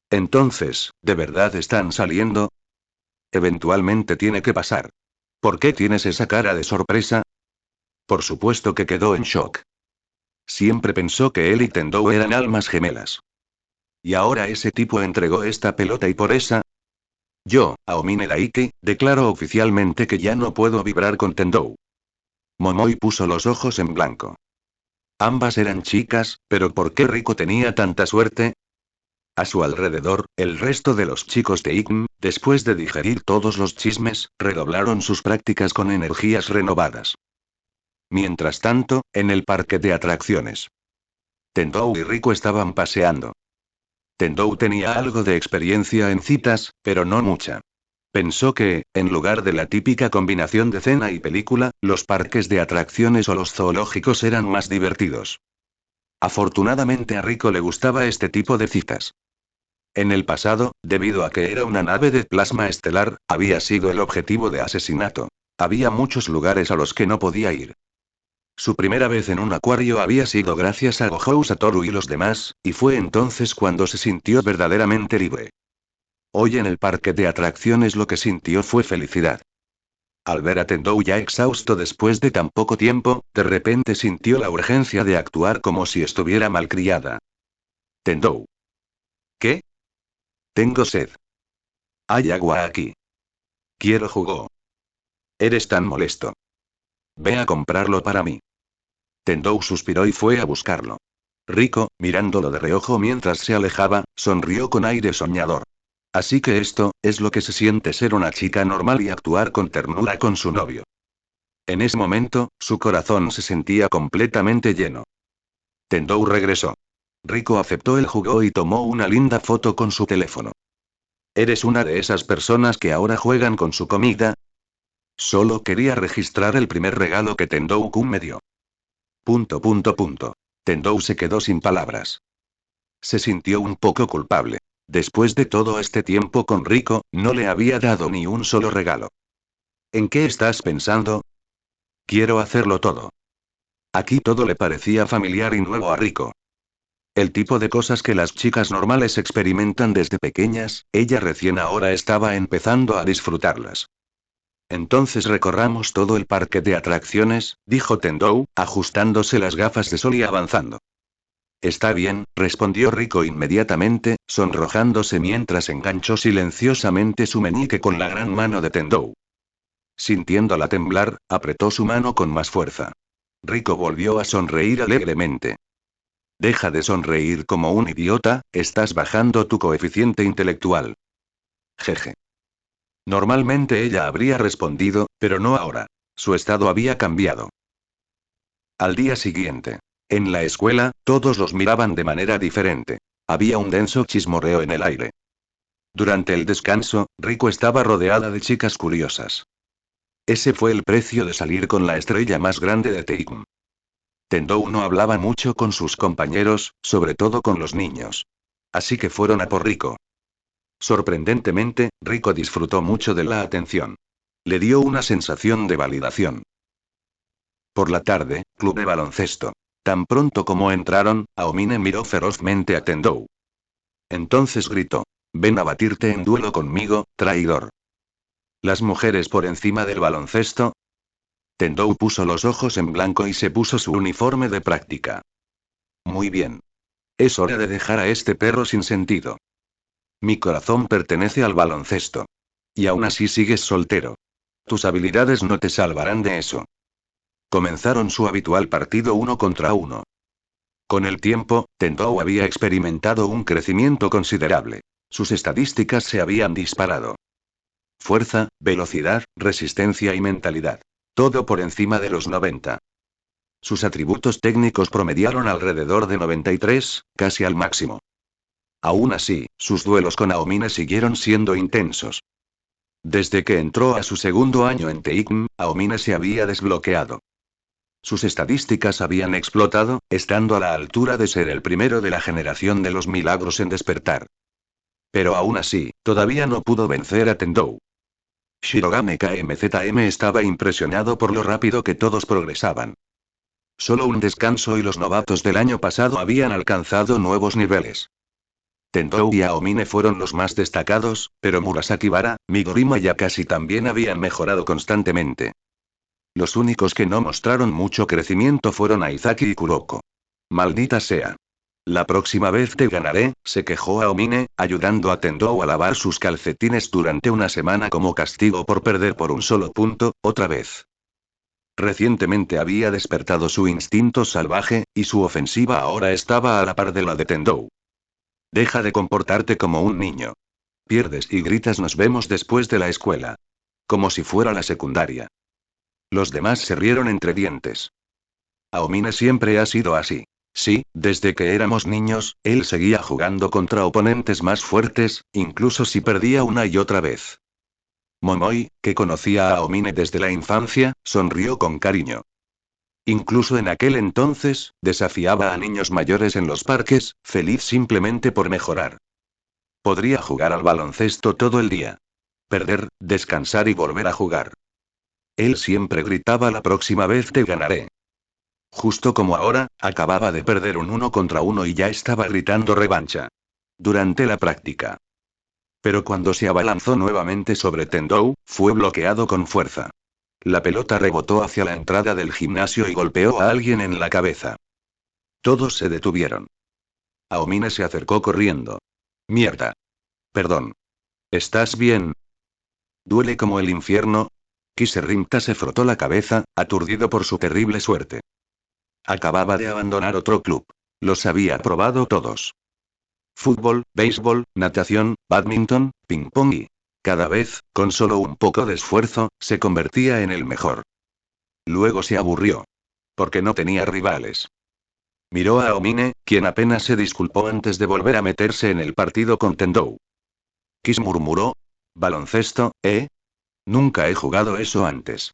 A: Entonces, ¿de verdad están saliendo? Eventualmente tiene que pasar. ¿Por qué tienes esa cara de sorpresa? Por supuesto que quedó en shock. Siempre pensó que él y Tendou eran almas gemelas. Y ahora ese tipo entregó esta pelota y por esa... Yo, Aomine Daiki, declaro oficialmente que ya no puedo vibrar con Tendou. Momoi puso los ojos en blanco. Ambas eran chicas, pero ¿por qué Rico tenía tanta suerte? A su alrededor, el resto de los chicos de IGM, después de digerir todos los chismes, redoblaron sus prácticas con energías renovadas. Mientras tanto, en el parque de atracciones, Tendou y Rico estaban paseando. Tendou tenía algo de experiencia en citas, pero no mucha. Pensó que, en lugar de la típica combinación de cena y película, los parques de atracciones o los zoológicos eran más divertidos. Afortunadamente a Rico le gustaba este tipo de citas. En el pasado, debido a que era una nave de plasma estelar, había sido el objetivo de asesinato. Había muchos lugares a los que no podía ir. Su primera vez en un acuario había sido gracias a Gohou Satoru y los demás, y fue entonces cuando se sintió verdaderamente libre. Hoy en el parque de atracciones lo que sintió fue felicidad. Al ver a Tendou ya exhausto después de tan poco tiempo, de repente sintió la urgencia de actuar como si estuviera malcriada. Tendou. ¿Qué? Tengo sed. Hay agua aquí. Quiero jugo. Eres tan molesto. Ve a comprarlo para mí. Tendou suspiró y fue a buscarlo. Rico, mirándolo de reojo mientras se alejaba, sonrió con aire soñador. Así que esto, es lo que se siente ser una chica normal y actuar con ternura con su novio. En ese momento, su corazón se sentía completamente lleno. Tendou regresó. Rico aceptó el jugo y tomó una linda foto con su teléfono. ¿Eres una de esas personas que ahora juegan con su comida? Solo quería registrar el primer regalo que Tendou-kun me dio. ... Tendou se quedó sin palabras. Se sintió un poco culpable. Después de todo este tiempo con Rico, no le había dado ni un solo regalo. ¿En qué estás pensando? Quiero hacerlo todo. Aquí todo le parecía familiar y nuevo a Rico. El tipo de cosas que las chicas normales experimentan desde pequeñas, ella recién ahora estaba empezando a disfrutarlas. Entonces recorramos todo el parque de atracciones, dijo Tendou, ajustándose las gafas de sol y avanzando. Está bien, respondió Rico inmediatamente, sonrojándose mientras enganchó silenciosamente su meñique con la gran mano de Tendou. Sintiéndola temblar, apretó su mano con más fuerza. Rico volvió a sonreír alegremente. Deja de sonreír como un idiota, estás bajando tu coeficiente intelectual. Jeje. Normalmente ella habría respondido, pero no ahora. Su estado había cambiado. Al día siguiente. En la escuela, todos los miraban de manera diferente. Había un denso chismorreo en el aire. Durante el descanso, Rico estaba rodeada de chicas curiosas. Ese fue el precio de salir con la estrella más grande de Teikm. Tendou no hablaba mucho con sus compañeros, sobre todo con los niños. Así que fueron a por Rico. Sorprendentemente, Rico disfrutó mucho de la atención. Le dio una sensación de validación. Por la tarde, club de baloncesto. Tan pronto como entraron, Aomine miró ferozmente a Tendou. Entonces gritó. Ven a batirte en duelo conmigo, traidor. ¿Las mujeres por encima del baloncesto? Tendou puso los ojos en blanco y se puso su uniforme de práctica. Muy bien. Es hora de dejar a este perro sin sentido. Mi corazón pertenece al baloncesto. Y aún así sigues soltero. Tus habilidades no te salvarán de eso. Comenzaron su habitual partido 1 contra 1. Con el tiempo, Tendou había experimentado un crecimiento considerable. Sus estadísticas se habían disparado. Fuerza, velocidad, resistencia y mentalidad. Todo por encima de los 90. Sus atributos técnicos promediaron alrededor de 93, casi al máximo. Aún así, sus duelos con Aomine siguieron siendo intensos. Desde que entró a su segundo año en TICM, Aomine se había desbloqueado. Sus estadísticas habían explotado, estando a la altura de ser el primero de la generación de los milagros en despertar. Pero aún así, todavía no pudo vencer a Tendou. Shirogane KMZM estaba impresionado por lo rápido que todos progresaban. Solo un descanso y los novatos del año pasado habían alcanzado nuevos niveles. Tendou y Aomine fueron los más destacados, pero Murasakibara, Migorima y Akashi también habían mejorado constantemente. Los únicos que no mostraron mucho crecimiento fueron Aizaki y Kuroko. Maldita sea. La próxima vez te ganaré, se quejó Aomine, ayudando a Tendou a lavar sus calcetines durante una semana como castigo por perder por un solo punto, otra vez. Recientemente había despertado su instinto salvaje, y su ofensiva ahora estaba a la par de la de Tendou. Deja de comportarte como un niño. Pierdes y gritas nos vemos después de la escuela. Como si fuera la secundaria. Los demás se rieron entre dientes. Aomine siempre ha sido así. Sí, desde que éramos niños, él seguía jugando contra oponentes más fuertes, incluso si perdía una y otra vez. Momoi, que conocía a Aomine desde la infancia, sonrió con cariño. Incluso en aquel entonces, desafiaba a niños mayores en los parques, feliz simplemente por mejorar. Podría jugar al baloncesto todo el día. Perder, descansar y volver a jugar. Él siempre gritaba la próxima vez te ganaré. Justo como ahora, acababa de perder un 1 contra 1 y ya estaba gritando revancha. Durante la práctica. Pero cuando se abalanzó nuevamente sobre Tendou, fue bloqueado con fuerza. La pelota rebotó hacia la entrada del gimnasio y golpeó a alguien en la cabeza. Todos se detuvieron. Aomine se acercó corriendo. Mierda. Perdón. ¿Estás bien? ¿Duele como el infierno? Kiserimta se frotó la cabeza, aturdido por su terrible suerte. Acababa de abandonar otro club. Los había probado todos. Fútbol, béisbol, natación, bádminton, ping-pong y, cada vez, con solo un poco de esfuerzo, se convertía en el mejor. Luego se aburrió. Porque no tenía rivales. Miró a Aomine, quien apenas se disculpó antes de volver a meterse en el partido con Tendou. Kiss murmuró. ¿Baloncesto, eh? Nunca he jugado eso antes.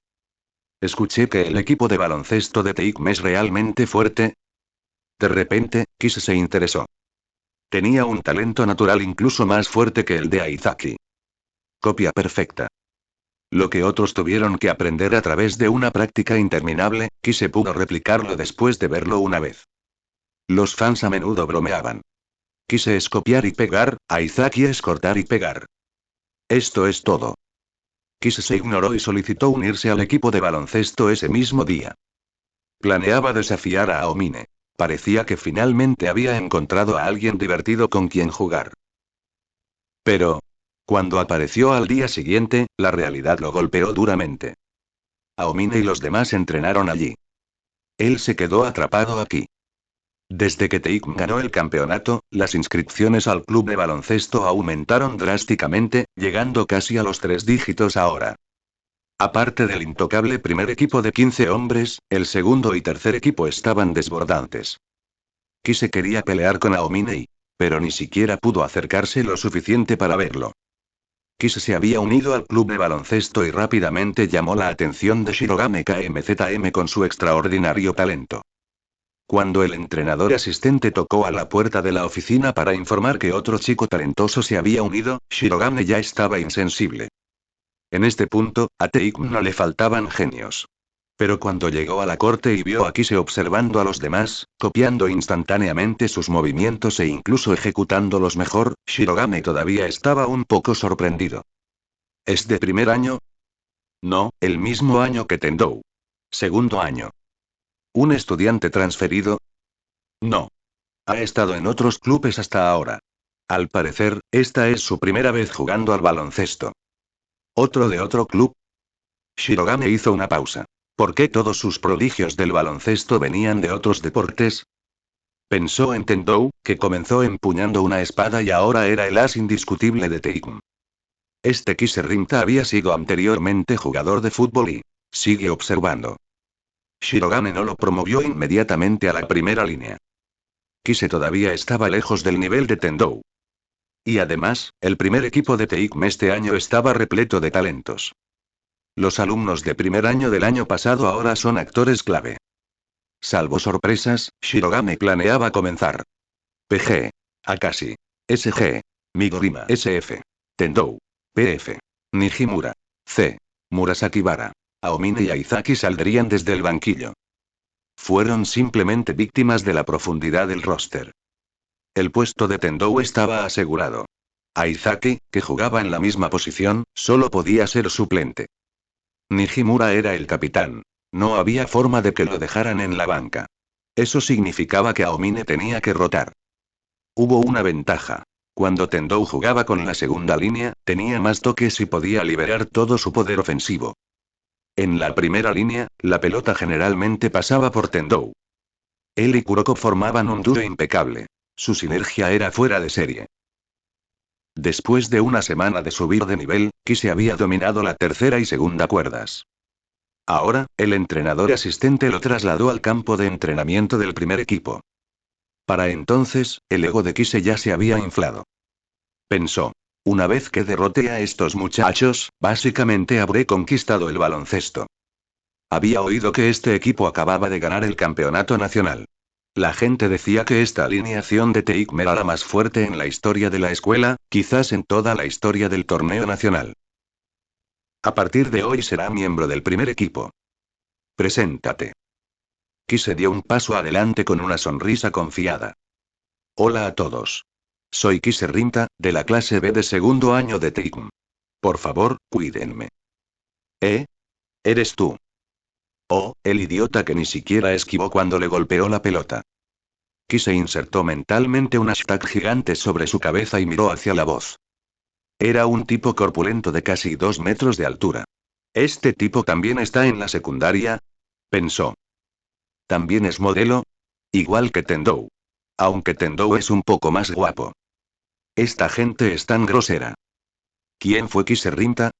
A: Escuché que el equipo de baloncesto de TICM es realmente fuerte. De repente, Kiss se interesó. Tenía un talento natural incluso más fuerte que el de Aizaki. Copia perfecta. Lo que otros tuvieron que aprender a través de una práctica interminable, Kiss pudo replicarlo después de verlo una vez. Los fans a menudo bromeaban. Kiss es copiar y pegar, Aizaki es cortar y pegar. Esto es todo. Kiss se ignoró y solicitó unirse al equipo de baloncesto ese mismo día. Planeaba desafiar a Aomine. Parecía que finalmente había encontrado a alguien divertido con quien jugar. Pero, cuando apareció al día siguiente, la realidad lo golpeó duramente. Aomine y los demás entrenaron allí. Él se quedó atrapado aquí. Desde que TICM ganó el campeonato, las inscripciones al club de baloncesto aumentaron drásticamente, llegando casi a los 3 dígitos ahora. Aparte del intocable primer equipo de 15 hombres, el segundo y tercer equipo estaban desbordantes. Kise quería pelear con Aomine, pero ni siquiera pudo acercarse lo suficiente para verlo. Kise se había unido al club de baloncesto y rápidamente llamó la atención de Shirogane KMZM con su extraordinario talento. Cuando el entrenador asistente tocó a la puerta de la oficina para informar que otro chico talentoso se había unido, Shirogane ya estaba insensible. En este punto, a TICM no le faltaban genios. Pero cuando llegó a la corte y vio a Kise observando a los demás, copiando instantáneamente sus movimientos e incluso ejecutándolos mejor, Shirogane todavía estaba un poco sorprendido. ¿Es de primer año? No, el mismo año que Tendou. Segundo año. ¿Un estudiante transferido? No. Ha estado en otros clubes hasta ahora. Al parecer, esta es su primera vez jugando al baloncesto. ¿Otro de otro club? Shirogane hizo una pausa. ¿Por qué todos sus prodigios del baloncesto venían de otros deportes? Pensó en Tendou, que comenzó empuñando una espada y ahora era el as indiscutible de Teikun. Este Kise Rinta había sido anteriormente jugador de fútbol y... Sigue observando. Shirogane no lo promovió inmediatamente a la primera línea. Kise todavía estaba lejos del nivel de Tendou. Y además, el primer equipo de Teikun este año estaba repleto de talentos. Los alumnos de primer año del año pasado ahora son actores clave. Salvo sorpresas, Shirogane planeaba comenzar. PG. Akashi. SG. Migorima. SF. Tendou. PF. Nijimura. C. Murasakibara. Aomine y Aizaki saldrían desde el banquillo. Fueron simplemente víctimas de la profundidad del roster. El puesto de Tendou estaba asegurado. Aizaki, que jugaba en la misma posición, solo podía ser suplente. Nijimura era el capitán. No había forma de que lo dejaran en la banca. Eso significaba que Aomine tenía que rotar. Hubo una ventaja. Cuando Tendou jugaba con la segunda línea, tenía más toques y podía liberar todo su poder ofensivo. En la primera línea, la pelota generalmente pasaba por Tendou. Él y Kuroko formaban un dúo impecable. Su sinergia era fuera de serie. Después de una semana de subir de nivel, Kise había dominado la tercera y segunda cuerdas. Ahora, el entrenador asistente lo trasladó al campo de entrenamiento del primer equipo. Para entonces, el ego de Kise ya se había inflado. Pensó. Una vez que derrote a estos muchachos, básicamente habré conquistado el baloncesto. Había oído que este equipo acababa de ganar el campeonato nacional. La gente decía que esta alineación de Teikun era la más fuerte en la historia de la escuela, quizás en toda la historia del torneo nacional. A partir de hoy será miembro del primer equipo. Preséntate. Kise dio un paso adelante con una sonrisa confiada. Hola a todos. Soy Kise Rinta, de la clase B de segundo año de Teikun. Por favor, cuídenme. ¿Eh? ¿Eres tú? Oh, el idiota que ni siquiera esquivó cuando le golpeó la pelota. Kise insertó mentalmente un hashtag gigante sobre su cabeza y miró hacia la voz. Era un tipo corpulento de casi 2 metros de altura. ¿Este tipo también está en la secundaria? Pensó. ¿También es modelo? Igual que Tendou. Aunque Tendou es un poco más guapo. Esta gente es tan grosera. ¿Quién fue Kise Rinta?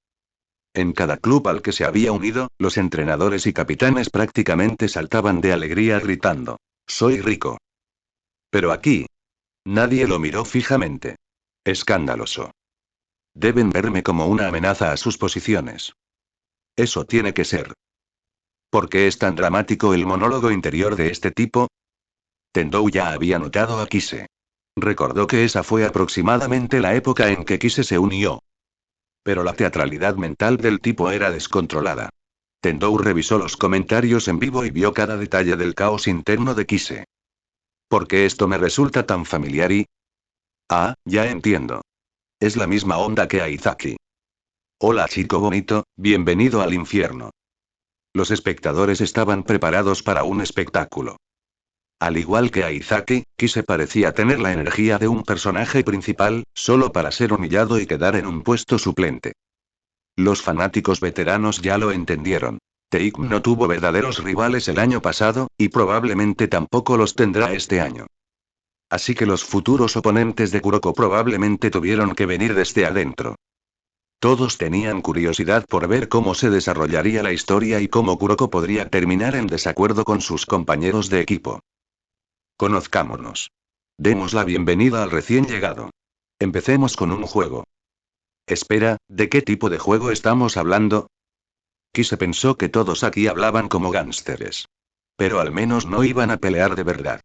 A: En cada club al que se había unido, los entrenadores y capitanes prácticamente saltaban de alegría gritando. Soy rico. Pero aquí. Nadie lo miró fijamente. Escandaloso. Deben verme como una amenaza a sus posiciones. Eso tiene que ser. ¿Por qué es tan dramático el monólogo interior de este tipo? Tendou ya había notado a Kise. Recordó que esa fue aproximadamente la época en que Kise se unió. Pero la teatralidad mental del tipo era descontrolada. Tendou revisó los comentarios en vivo y vio cada detalle del caos interno de Kise. ¿Por qué esto me resulta tan familiar y...? Ah, ya entiendo. Es la misma onda que Aizaki. Hola chico bonito, bienvenido al infierno. Los espectadores estaban preparados para un espectáculo. Al igual que Aizaki, Kise parecía tener la energía de un personaje principal, solo para ser humillado y quedar en un puesto suplente. Los fanáticos veteranos ya lo entendieron. Teikun no tuvo verdaderos rivales el año pasado, y probablemente tampoco los tendrá este año. Así que los futuros oponentes de Kuroko probablemente tuvieron que venir desde adentro. Todos tenían curiosidad por ver cómo se desarrollaría la historia y cómo Kuroko podría terminar en desacuerdo con sus compañeros de equipo. Conozcámonos. Demos la bienvenida al recién llegado. Empecemos con un juego. Espera, ¿de qué tipo de juego estamos hablando? Kise pensó que todos aquí hablaban como gánsteres. Pero al menos no iban a pelear de verdad.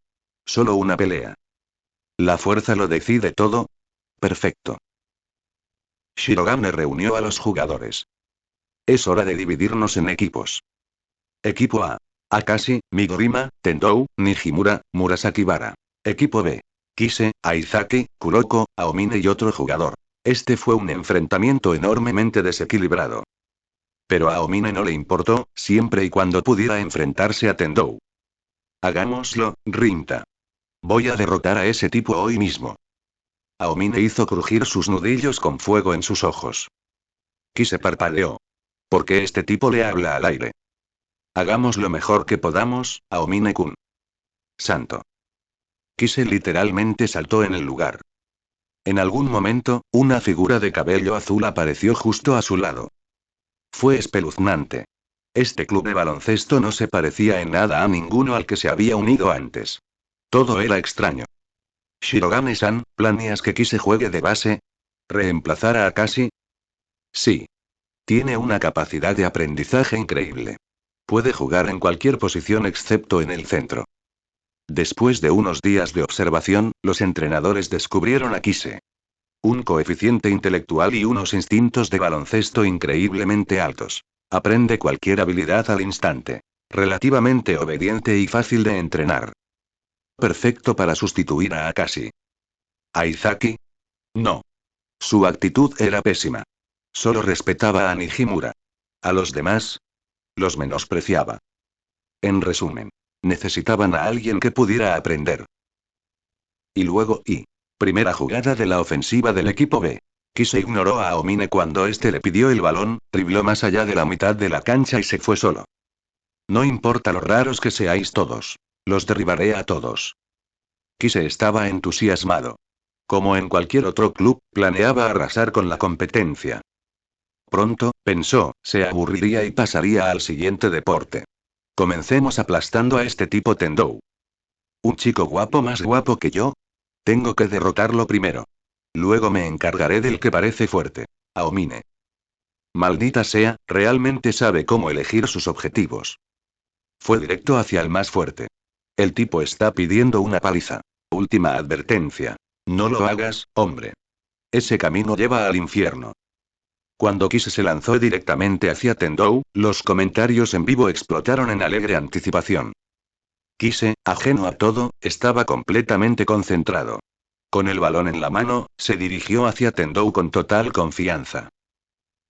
A: Solo una pelea. ¿La fuerza lo decide todo? Perfecto. Shirogane reunió a los jugadores. Es hora de dividirnos en equipos. Equipo A. Akashi, Migorima, Tendou, Nijimura, Murasakibara. Equipo B. Kise, Aizaki, Kuroko, Aomine y otro jugador. Este fue un enfrentamiento enormemente desequilibrado. Pero a Omine no le importó, siempre y cuando pudiera enfrentarse a Tendou. Hagámoslo, Rinta. Voy a derrotar a ese tipo hoy mismo. Aomine hizo crujir sus nudillos con fuego en sus ojos. Kise parpadeó. ¿Por qué este tipo le habla al aire? Hagamos lo mejor que podamos, Aomine-kun. Santo. Kise literalmente saltó en el lugar. En algún momento, una figura de cabello azul apareció justo a su lado. Fue espeluznante. Este club de baloncesto no se parecía en nada a ninguno al que se había unido antes. Todo era extraño. Shirogane-san, ¿planeas que Kise juegue de base? ¿Reemplazar a Akashi? Sí. Tiene una capacidad de aprendizaje increíble. Puede jugar en cualquier posición excepto en el centro. Después de unos días de observación, los entrenadores descubrieron a Kise. Un coeficiente intelectual y unos instintos de baloncesto increíblemente altos. Aprende cualquier habilidad al instante. Relativamente obediente y fácil de entrenar. Perfecto para sustituir a Akashi. ¿Aizaki? No. Su actitud era pésima. Solo respetaba a Nijimura. A los demás, los menospreciaba. En resumen, necesitaban a alguien que pudiera aprender. Y luego, primera jugada de la ofensiva del equipo B. Kise ignoró a Aomine cuando este le pidió el balón, dribló más allá de la mitad de la cancha y se fue solo. No importa lo raros que seáis todos. Los derribaré a todos. Kise estaba entusiasmado. Como en cualquier otro club, planeaba arrasar con la competencia. Pronto, pensó, se aburriría y pasaría al siguiente deporte. Comencemos aplastando a este tipo Tendou. ¿Un chico guapo más guapo que yo? Tengo que derrotarlo primero. Luego me encargaré del que parece fuerte. Aomine. Maldita sea, realmente sabe cómo elegir sus objetivos. Fue directo hacia el más fuerte. El tipo está pidiendo una paliza. Última advertencia. No lo hagas, hombre. Ese camino lleva al infierno. Cuando Kise se lanzó directamente hacia Tendou, los comentarios en vivo explotaron en alegre anticipación. Kise, ajeno a todo, estaba completamente concentrado. Con el balón en la mano, se dirigió hacia Tendou con total confianza.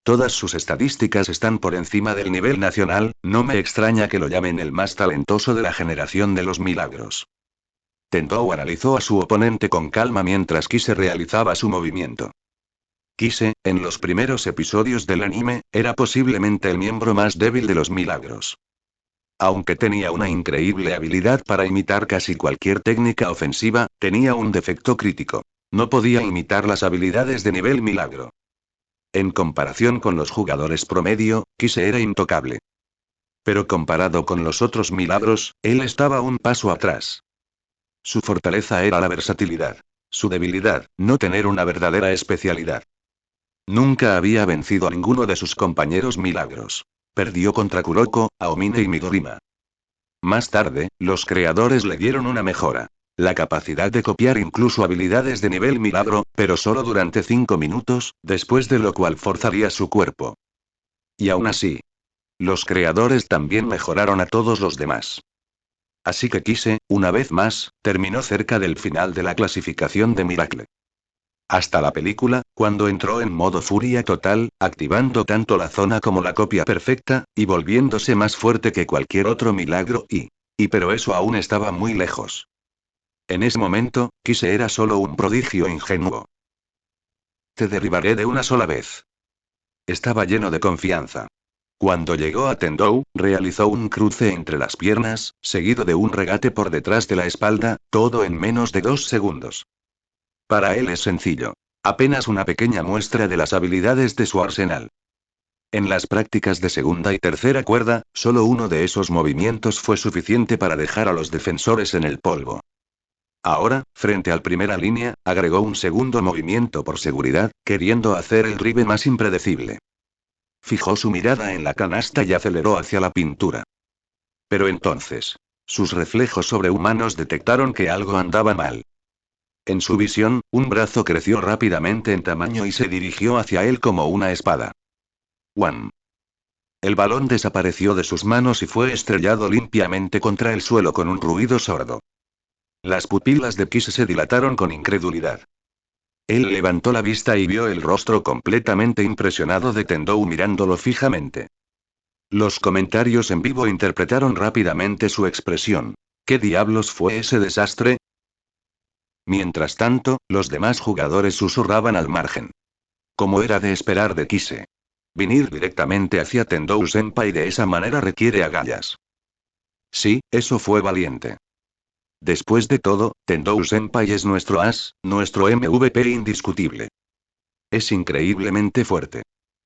A: Todas sus estadísticas están por encima del nivel nacional, no me extraña que lo llamen el más talentoso de la generación de los milagros. Tendou analizó a su oponente con calma mientras Kise realizaba su movimiento. Kise, en los primeros episodios del anime, era posiblemente el miembro más débil de los milagros. Aunque tenía una increíble habilidad para imitar casi cualquier técnica ofensiva, tenía un defecto crítico. No podía imitar las habilidades de nivel milagro. En comparación con los jugadores promedio, Kise era intocable. Pero comparado con los otros milagros, él estaba un paso atrás. Su fortaleza era la versatilidad. Su debilidad, no tener una verdadera especialidad. Nunca había vencido a ninguno de sus compañeros milagros. Perdió contra Kuroko, Aomine y Midorima. Más tarde, los creadores le dieron una mejora. La capacidad de copiar incluso habilidades de nivel milagro, pero solo durante 5 minutos, después de lo cual forzaría su cuerpo. Y aún así, los creadores también mejoraron a todos los demás. Así que Kise, una vez más, terminó cerca del final de la clasificación de Miracle. Hasta la película, cuando entró en modo furia total, activando tanto la zona como la copia perfecta, y volviéndose más fuerte que cualquier otro milagro pero eso aún estaba muy lejos. En ese momento, Kise era solo un prodigio ingenuo. Te derribaré de una sola vez. Estaba lleno de confianza. Cuando llegó a Tendou, realizó un cruce entre las piernas, seguido de un regate por detrás de la espalda, todo en menos de 2 segundos. Para él es sencillo. Apenas una pequeña muestra de las habilidades de su arsenal. En las prácticas de segunda y tercera cuerda, solo uno de esos movimientos fue suficiente para dejar a los defensores en el polvo. Ahora, frente al primera línea, agregó un segundo movimiento por seguridad, queriendo hacer el drive más impredecible. Fijó su mirada en la canasta y aceleró hacia la pintura. Pero entonces, sus reflejos sobrehumanos detectaron que algo andaba mal. En su visión, un brazo creció rápidamente en tamaño y se dirigió hacia él como una espada. ¡Wam! El balón desapareció de sus manos y fue estrellado limpiamente contra el suelo con un ruido sordo. Las pupilas de Kise se dilataron con incredulidad. Él levantó la vista y vio el rostro completamente impresionado de Tendou mirándolo fijamente. Los comentarios en vivo interpretaron rápidamente su expresión. ¿Qué diablos fue ese desastre? Mientras tanto, los demás jugadores susurraban al margen. Como era de esperar de Kise. Venir directamente hacia Tendou Senpai de esa manera requiere agallas. Sí, eso fue valiente. Después de todo, Tendou Senpai es nuestro as, nuestro MVP indiscutible. Es increíblemente fuerte.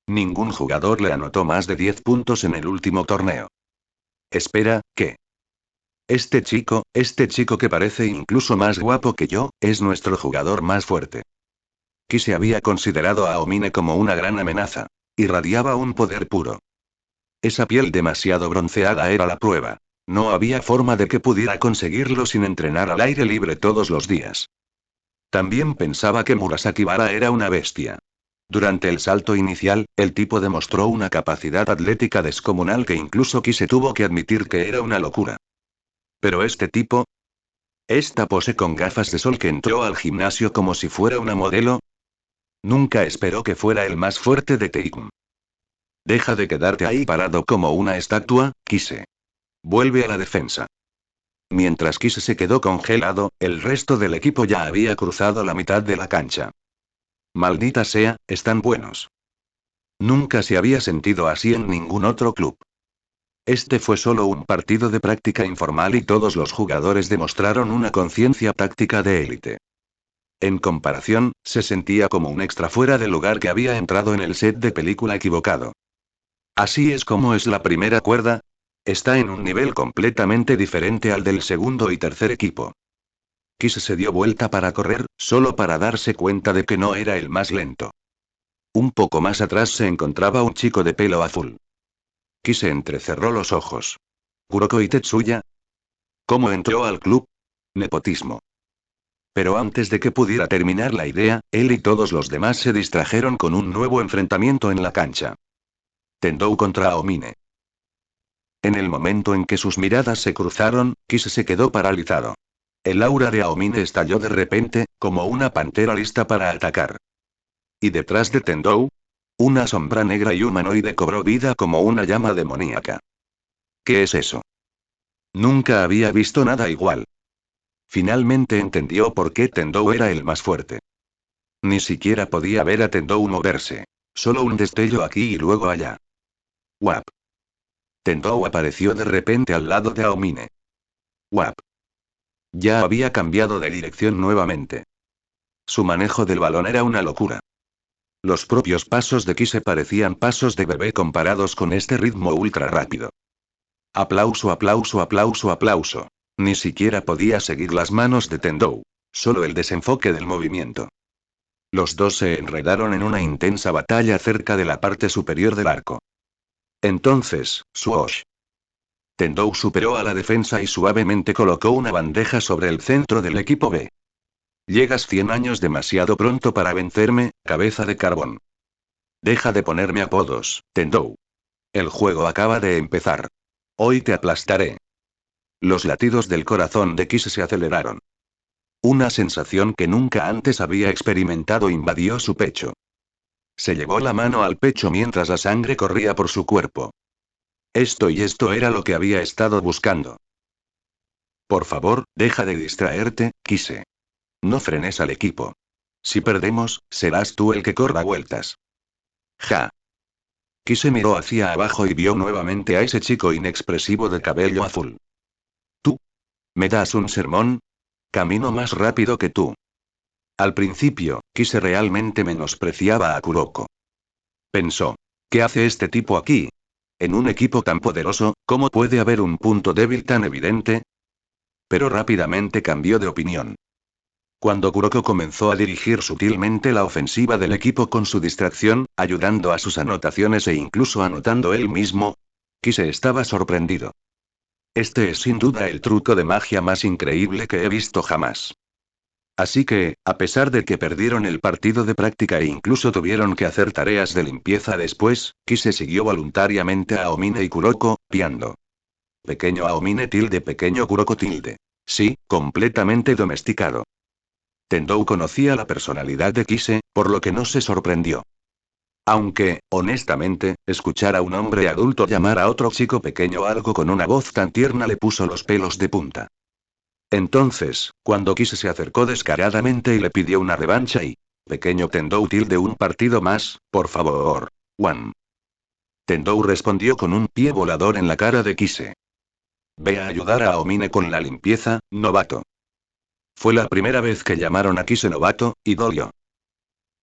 A: Ningún jugador le anotó más de 10 puntos en el último torneo. Espera, ¿qué? Este chico que parece incluso más guapo que yo, es nuestro jugador más fuerte. Kise había considerado a Aomine como una gran amenaza. Irradiaba un poder puro. Esa piel demasiado bronceada era la prueba. No había forma de que pudiera conseguirlo sin entrenar al aire libre todos los días. También pensaba que Murasaki Bara era una bestia. Durante el salto inicial, el tipo demostró una capacidad atlética descomunal que incluso Kise tuvo que admitir que era una locura. Pero este tipo, esta pose con gafas de sol que entró al gimnasio como si fuera una modelo, nunca esperó que fuera el más fuerte de Teikun. Deja de quedarte ahí parado como una estatua, Kise. Vuelve a la defensa. Mientras Kise se quedó congelado, el resto del equipo ya había cruzado la mitad de la cancha. Maldita sea, están buenos. Nunca se había sentido así en ningún otro club. Este fue solo un partido de práctica informal y todos los jugadores demostraron una conciencia táctica de élite. En comparación, se sentía como un extra fuera de lugar que había entrado en el set de película equivocado. Así es como es la primera cuerda. Está en un nivel completamente diferente al del segundo y tercer equipo. Kise se dio vuelta para correr, solo para darse cuenta de que no era el más lento. Un poco más atrás se encontraba un chico de pelo azul. Kise entrecerró los ojos. ¿Kuroko y Tetsuya? ¿Cómo entró al club? Nepotismo. Pero antes de que pudiera terminar la idea, él y todos los demás se distrajeron con un nuevo enfrentamiento en la cancha. Tendou contra Aomine. En el momento en que sus miradas se cruzaron, Kise se quedó paralizado. El aura de Aomine estalló de repente, como una pantera lista para atacar. Y detrás de Tendou, una sombra negra y humanoide cobró vida como una llama demoníaca. ¿Qué es eso? Nunca había visto nada igual. Finalmente entendió por qué Tendou era el más fuerte. Ni siquiera podía ver a Tendou moverse. Solo un destello aquí y luego allá. ¡Wap! Tendou apareció de repente al lado de Aomine. ¡Wap! Ya había cambiado de dirección nuevamente. Su manejo del balón era una locura. Los propios pasos de Kise parecían pasos de bebé comparados con este ritmo ultra rápido. Aplauso, aplauso, aplauso, aplauso. Ni siquiera podía seguir las manos de Tendou. Solo el desenfoque del movimiento. Los dos se enredaron en una intensa batalla cerca de la parte superior del arco. Entonces, swoosh. Tendou superó a la defensa y suavemente colocó una bandeja sobre el centro del equipo B. Llegas 100 años demasiado pronto para vencerme, cabeza de carbón. Deja de ponerme apodos, Tendou. El juego acaba de empezar. Hoy te aplastaré. Los latidos del corazón de Kise se aceleraron. Una sensación que nunca antes había experimentado invadió su pecho. Se llevó la mano al pecho mientras la sangre corría por su cuerpo. Esto era lo que había estado buscando. Por favor, deja de distraerte, Kise. No frenes al equipo. Si perdemos, serás tú el que corra vueltas. Ja. Kise miró hacia abajo y vio nuevamente a ese chico inexpresivo de cabello azul. ¿Tú? ¿Me das un sermón? Camino más rápido que tú. Al principio, Kise realmente menospreciaba a Kuroko. Pensó. ¿Qué hace este tipo aquí? En un equipo tan poderoso, ¿cómo puede haber un punto débil tan evidente? Pero rápidamente cambió de opinión. Cuando Kuroko comenzó a dirigir sutilmente la ofensiva del equipo con su distracción, ayudando a sus anotaciones e incluso anotando él mismo, Kise estaba sorprendido. Este es sin duda el truco de magia más increíble que he visto jamás. Así que, a pesar de que perdieron el partido de práctica e incluso tuvieron que hacer tareas de limpieza después, Kise siguió voluntariamente a Aomine y Kuroko, piando. Pequeño Aomine tilde pequeño Kuroko tilde. Sí, completamente domesticado. Tendou conocía la personalidad de Kise, por lo que no se sorprendió. Aunque, honestamente, escuchar a un hombre adulto llamar a otro chico pequeño algo con una voz tan tierna le puso los pelos de punta. Entonces, cuando Kise se acercó descaradamente y le pidió una revancha y... Pequeño Tendou de un partido más, por favor. One. Tendou respondió con un pie volador en la cara de Kise. Ve a ayudar a Aomine con la limpieza, novato. Fue la primera vez que llamaron a Kise novato, y dolió.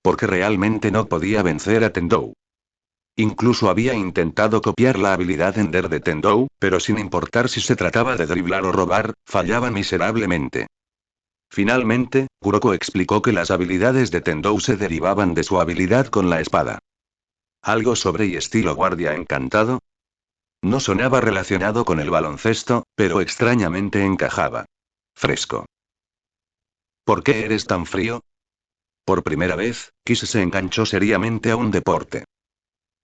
A: Porque realmente no podía vencer a Tendou. Incluso había intentado copiar la habilidad Ender de Tendou, pero sin importar si se trataba de driblar o robar, fallaba miserablemente. Finalmente, Kuroko explicó que las habilidades de Tendou se derivaban de su habilidad con la espada. ¿Algo sobre y estilo guardia encantado? No sonaba relacionado con el baloncesto, pero extrañamente encajaba. Fresco. ¿Por qué eres tan frío? Por primera vez, Kise se enganchó seriamente a un deporte.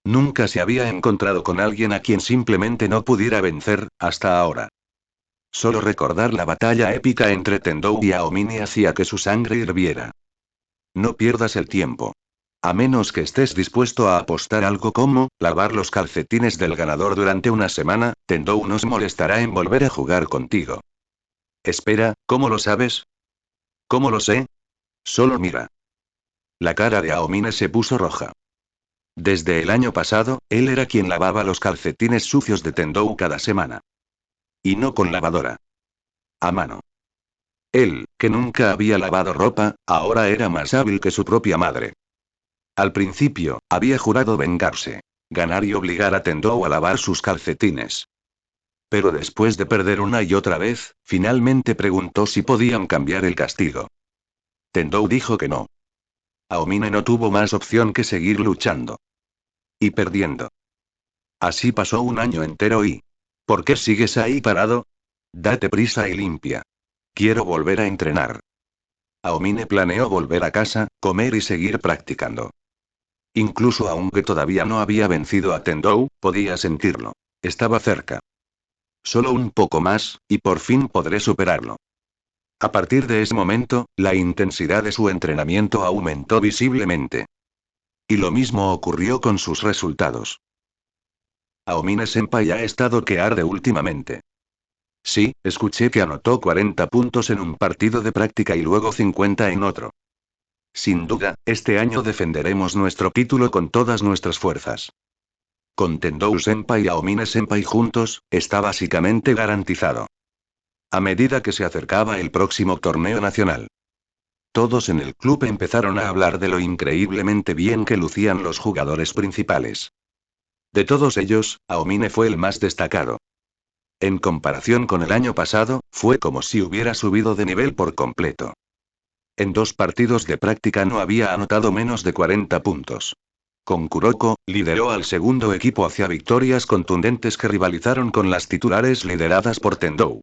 A: Nunca se había encontrado con alguien a quien simplemente no pudiera vencer, hasta ahora. Solo recordar la batalla épica entre Tendou y Aomine hacía que su sangre hirviera. No pierdas el tiempo. A menos que estés dispuesto a apostar algo como, lavar los calcetines del ganador durante una semana, Tendou no se molestará en volver a jugar contigo. Espera, ¿cómo lo sabes? ¿Cómo lo sé? Solo mira. La cara de Aomine se puso roja. Desde el año pasado, él era quien lavaba los calcetines sucios de Tendou cada semana. Y no con lavadora. A mano. Él, que nunca había lavado ropa, ahora era más hábil que su propia madre. Al principio, había jurado vengarse. Ganar y obligar a Tendou a lavar sus calcetines. Pero después de perder una y otra vez, finalmente preguntó si podían cambiar el castigo. Tendou dijo que no. Aomine no tuvo más opción que seguir luchando. Y perdiendo. Así pasó un año entero y... ¿Por qué sigues ahí parado? Date prisa y limpia. Quiero volver a entrenar. Aomine planeó volver a casa, comer y seguir practicando. Incluso aunque todavía no había vencido a Tendou, podía sentirlo. Estaba cerca. Solo un poco más, y por fin podré superarlo. A partir de ese momento, la intensidad de su entrenamiento aumentó visiblemente. Y lo mismo ocurrió con sus resultados. Aomine-senpai ha estado que arde últimamente. Sí, escuché que anotó 40 puntos en un partido de práctica y luego 50 en otro. Sin duda, este año defenderemos nuestro título con todas nuestras fuerzas. Con Tendou-senpai y Aomine-senpai juntos, está básicamente garantizado. A medida que se acercaba el próximo torneo nacional. Todos en el club empezaron a hablar de lo increíblemente bien que lucían los jugadores principales. De todos ellos, Aomine fue el más destacado. En comparación con el año pasado, fue como si hubiera subido de nivel por completo. En 2 partidos de práctica no había anotado menos de 40 puntos. Con Kuroko, lideró al segundo equipo hacia victorias contundentes que rivalizaron con las titulares lideradas por Tendou.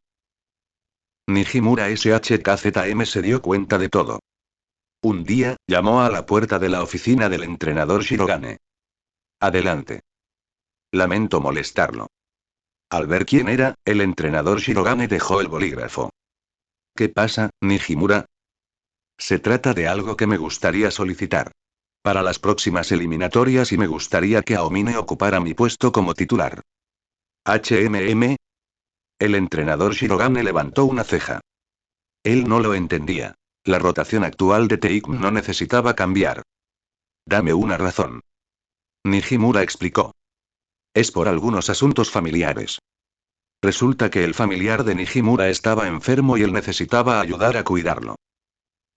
A: Nijimura SHKZM se dio cuenta de todo. Un día, llamó a la puerta de la oficina del entrenador Shirogane. Adelante. Lamento molestarlo. Al ver quién era, el entrenador Shirogane dejó el bolígrafo. ¿Qué pasa, Nijimura? Se trata de algo que me gustaría solicitar. Para las próximas eliminatorias y me gustaría que Aomine ocupara mi puesto como titular. ¿HMM? El entrenador Shirogane levantó una ceja. Él no lo entendía. La rotación actual de Teikm no necesitaba cambiar. Dame una razón. Nijimura explicó. Es por algunos asuntos familiares. Resulta que el familiar de Nijimura estaba enfermo y él necesitaba ayudar a cuidarlo.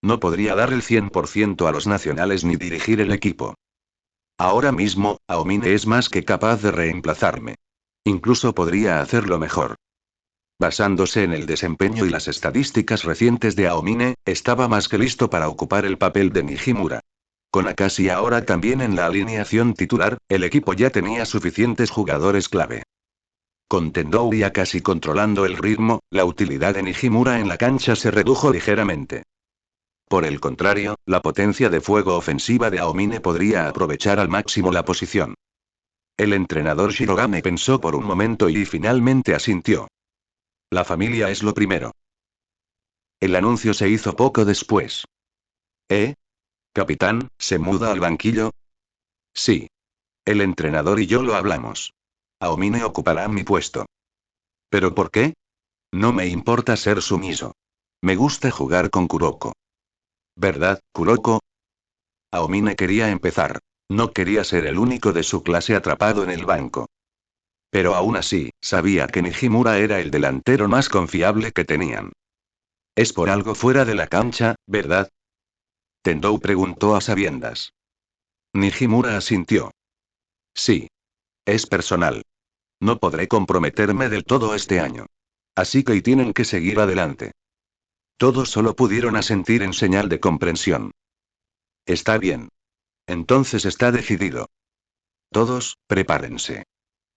A: No podría dar el 100% a los nacionales ni dirigir el equipo. Ahora mismo, Aomine es más que capaz de reemplazarme. Incluso podría hacerlo mejor. Basándose en el desempeño y las estadísticas recientes de Aomine, estaba más que listo para ocupar el papel de Nijimura. Con Akashi ahora también en la alineación titular, el equipo ya tenía suficientes jugadores clave. Con Tendou y Akashi controlando el ritmo, la utilidad de Nijimura en la cancha se redujo ligeramente. Por el contrario, la potencia de fuego ofensiva de Aomine podría aprovechar al máximo la posición. El entrenador Shirogane pensó por un momento y finalmente asintió. La familia es lo primero. El anuncio se hizo poco después. ¿Eh? Capitán, ¿se muda al banquillo? Sí. El entrenador y yo lo hablamos. Aomine ocupará mi puesto. ¿Pero por qué? No me importa ser sumiso. Me gusta jugar con Kuroko. ¿Verdad, Kuroko? Aomine quería empezar. No quería ser el único de su clase atrapado en el banco. Pero aún así, sabía que Nijimura era el delantero más confiable que tenían. Es por algo fuera de la cancha, ¿verdad? Tendou preguntó a sabiendas. Nijimura asintió. Sí. Es personal. No podré comprometerme del todo este año. Así que tienen que seguir adelante. Todos solo pudieron asentir en señal de comprensión. Está bien. Entonces está decidido. Todos, prepárense.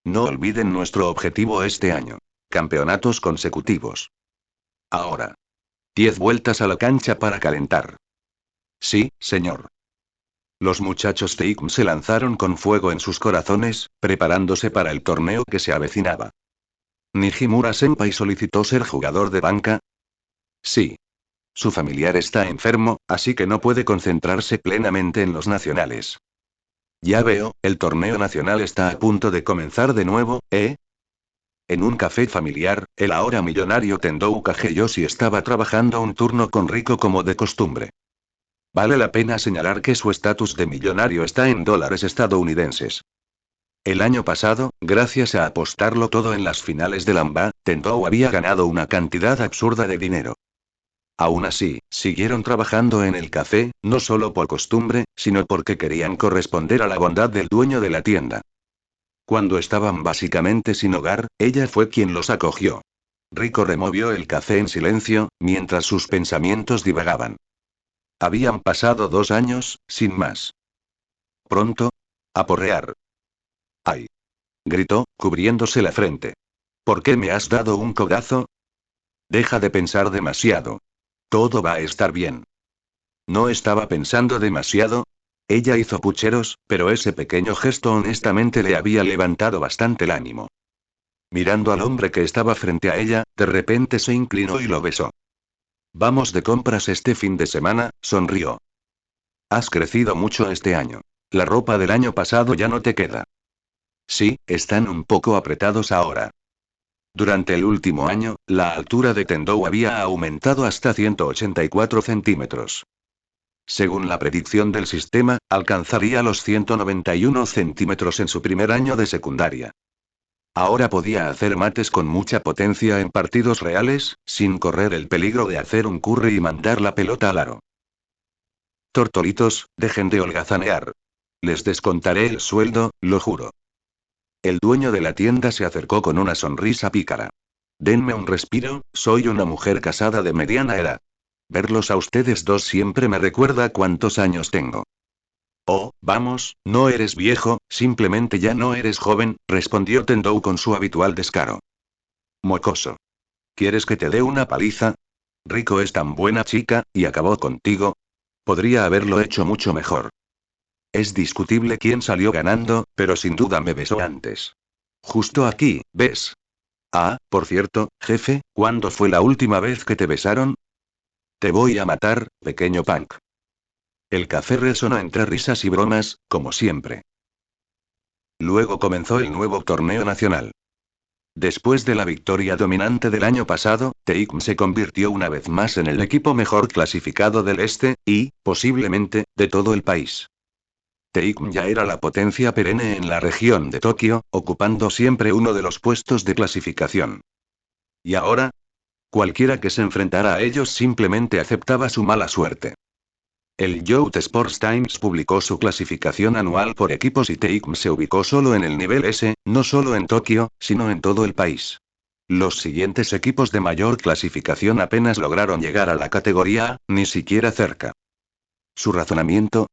A: No olviden nuestro objetivo este año. Campeonatos consecutivos. Ahora. 10 vueltas a la cancha para calentar. Sí, señor. Los muchachos de ICM se lanzaron con fuego en sus corazones, preparándose para el torneo que se avecinaba. ¿Nijimura Senpai solicitó ser jugador de banca? Sí. Su familiar está enfermo, así que no puede concentrarse plenamente en los nacionales. Ya veo, el torneo nacional está a punto de comenzar de nuevo, ¿eh? En un café familiar, el ahora millonario Tendou Kageyoshi estaba trabajando un turno con Rico como de costumbre. Vale la pena señalar que su estatus de millonario está en dólares estadounidenses. El año pasado, gracias a apostarlo todo en las finales del AMBA, Tendou había ganado una cantidad absurda de dinero. Aún así, siguieron trabajando en el café, no solo por costumbre, sino porque querían corresponder a la bondad del dueño de la tienda. Cuando estaban básicamente sin hogar, ella fue quien los acogió. Rico removió el café en silencio, mientras sus pensamientos divagaban. Habían pasado 2 años, sin más. Pronto. A porrear. ¡Ay! Gritó, cubriéndose la frente. ¿Por qué me has dado un codazo? Deja de pensar demasiado. Todo va a estar bien. No estaba pensando demasiado. Ella hizo pucheros, pero ese pequeño gesto honestamente le había levantado bastante el ánimo. Mirando al hombre que estaba frente a ella, de repente se inclinó y lo besó. Vamos de compras este fin de semana, sonrió. Has crecido mucho este año. La ropa del año pasado ya no te queda. Sí, están un poco apretados ahora. Durante el último año, la altura de Tendou había aumentado hasta 184 centímetros. Según la predicción del sistema, alcanzaría los 191 centímetros en su primer año de secundaria. Ahora podía hacer mates con mucha potencia en partidos reales, sin correr el peligro de hacer un curry y mandar la pelota al aro. Tortolitos, dejen de holgazanear. Les descontaré el sueldo, lo juro. El dueño de la tienda se acercó con una sonrisa pícara. Denme un respiro, soy una mujer casada de mediana edad. Verlos a ustedes dos siempre me recuerda cuántos años tengo. Oh, vamos, no eres viejo, simplemente ya no eres joven, respondió Tendou con su habitual descaro. Mocoso. ¿Quieres que te dé una paliza? Rico es tan buena chica, y acabó contigo. Podría haberlo hecho mucho mejor. Es discutible quién salió ganando, pero sin duda me besó antes. Justo aquí, ¿ves? Ah, por cierto, jefe, ¿cuándo fue la última vez que te besaron? Te voy a matar, pequeño punk. El café resonó entre risas y bromas, como siempre. Luego comenzó el nuevo torneo nacional. Después de la victoria dominante del año pasado, Teikm se convirtió una vez más en el equipo mejor clasificado del este, y, posiblemente, de todo el país. Teikm ya era la potencia perenne en la región de Tokio, ocupando siempre uno de los puestos de clasificación. ¿Y ahora? Cualquiera que se enfrentara a ellos simplemente aceptaba su mala suerte. El Youth Sports Times publicó su clasificación anual por equipos y Teikm se ubicó solo en el nivel S, no solo en Tokio, sino en todo el país. Los siguientes equipos de mayor clasificación apenas lograron llegar a la categoría A, ni siquiera cerca. ¿Su razonamiento?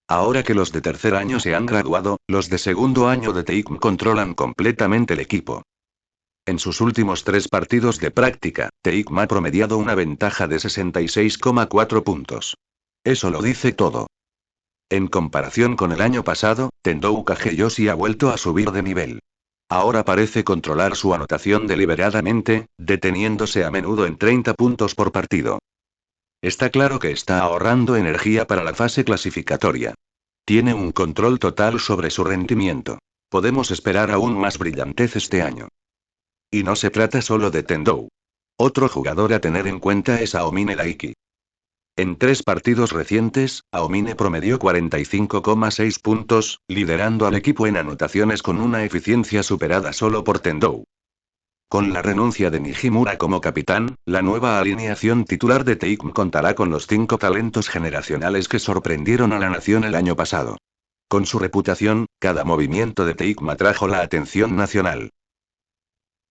A: Ahora que los de tercer año se han graduado, los de segundo año de Teikm controlan completamente el equipo. En sus últimos 3 partidos de práctica, Teikm ha promediado una ventaja de 66,4 puntos. Eso lo dice todo. En comparación con el año pasado, Tendou Kageyoshi ha vuelto a subir de nivel. Ahora parece controlar su anotación deliberadamente, deteniéndose a menudo en 30 puntos por partido. Está claro que está ahorrando energía para la fase clasificatoria. Tiene un control total sobre su rendimiento. Podemos esperar aún más brillantez este año. Y no se trata solo de Tendou. Otro jugador a tener en cuenta es Aomine Daiki. En 3 partidos recientes, Aomine promedió 45,6 puntos, liderando al equipo en anotaciones con una eficiencia superada solo por Tendou. Con la renuncia de Nijimura como capitán, la nueva alineación titular de Teikm contará con los 5 talentos generacionales que sorprendieron a la nación el año pasado. Con su reputación, cada movimiento de Teikm atrajo la atención nacional.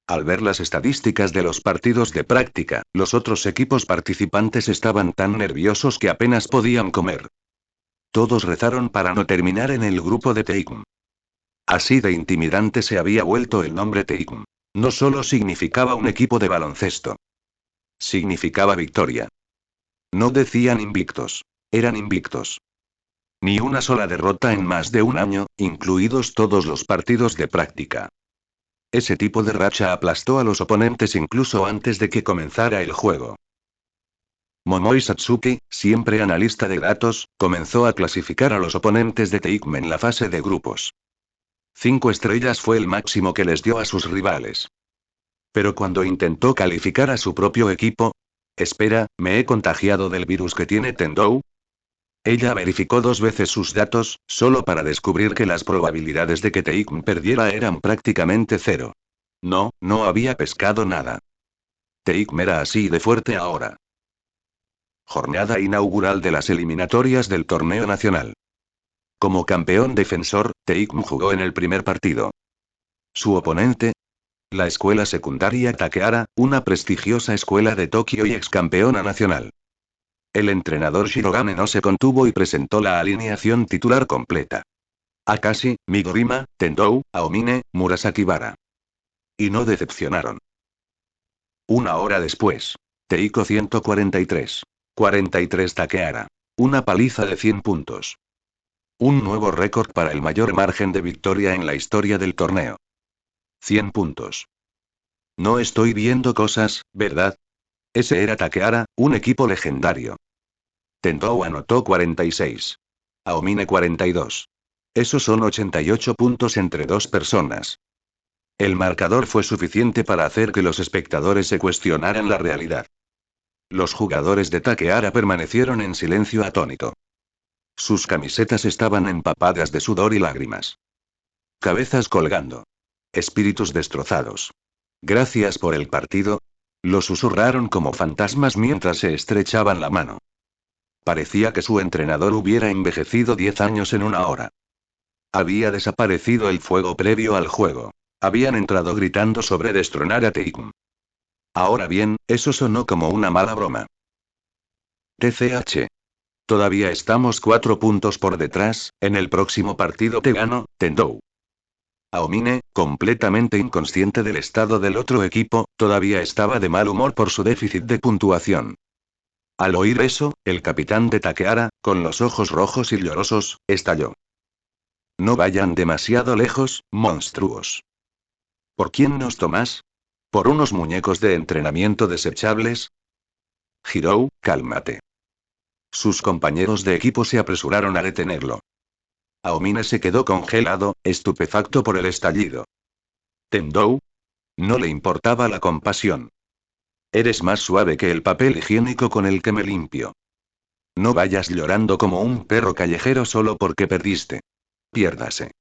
A: Al ver las estadísticas de los partidos de práctica, los otros equipos participantes estaban tan nerviosos que apenas podían comer. Todos rezaron para no terminar en el grupo de Teikm. Así de intimidante se había vuelto el nombre Teikm. No solo significaba un equipo de baloncesto. Significaba victoria. No decían invictos. Eran invictos. Ni una sola derrota en más de un año, incluidos todos los partidos de práctica. Ese tipo de racha aplastó a los oponentes incluso antes de que comenzara el juego. Momoi Satsuki, siempre analista de datos, comenzó a clasificar a los oponentes de Teikm en la fase de grupos. 5 estrellas fue el máximo que les dio a sus rivales. Pero cuando intentó calificar a su propio equipo... Espera, ¿me he contagiado del virus que tiene Tendou? Ella verificó 2 veces sus datos, solo para descubrir que las probabilidades de que Teikm perdiera eran prácticamente cero. No, no había pescado nada. Teikm era así de fuerte ahora. Jornada inaugural de las eliminatorias del torneo nacional. Como campeón defensor, Teikm jugó en el primer partido. Su oponente, la escuela secundaria Takehara, una prestigiosa escuela de Tokio y ex campeona nacional. El entrenador Shirogane no se contuvo y presentó la alineación titular completa. Akashi, Migorima, Tendou, Aomine, Murasakibara. Y no decepcionaron. Una hora después. Teiko 143. 43 Takehara. Una paliza de 100 puntos. Un nuevo récord para el mayor margen de victoria en la historia del torneo. 100 puntos. No estoy viendo cosas, ¿verdad? Ese era Takehara, un equipo legendario. Tendou anotó 46. Aomine 42. Esos son 88 puntos entre 2 personas. El marcador fue suficiente para hacer que los espectadores se cuestionaran la realidad. Los jugadores de Takehara permanecieron en silencio atónito. Sus camisetas estaban empapadas de sudor y lágrimas. Cabezas colgando. Espíritus destrozados. Gracias por el partido. Lo susurraron como fantasmas mientras se estrechaban la mano. Parecía que su entrenador hubiera envejecido 10 años en una hora. Había desaparecido el fuego previo al juego. Habían entrado gritando sobre destronar a Teikm. Ahora bien, eso sonó como una mala broma. TCH. Todavía estamos 4 puntos por detrás, en el próximo partido te gano, Tendou. Aomine, completamente inconsciente del estado del otro equipo, todavía estaba de mal humor por su déficit de puntuación. Al oír eso, el capitán de Takehara, con los ojos rojos y llorosos, estalló. No vayan demasiado lejos, monstruos. ¿Por quién nos tomás? ¿Por unos muñecos de entrenamiento desechables? Hirou, cálmate. Sus compañeros de equipo se apresuraron a detenerlo. Aomine se quedó congelado, estupefacto por el estallido. ¿Tendou? No le importaba la compasión. Eres más suave que el papel higiénico con el que me limpio. No vayas llorando como un perro callejero solo porque perdiste. Piérdase.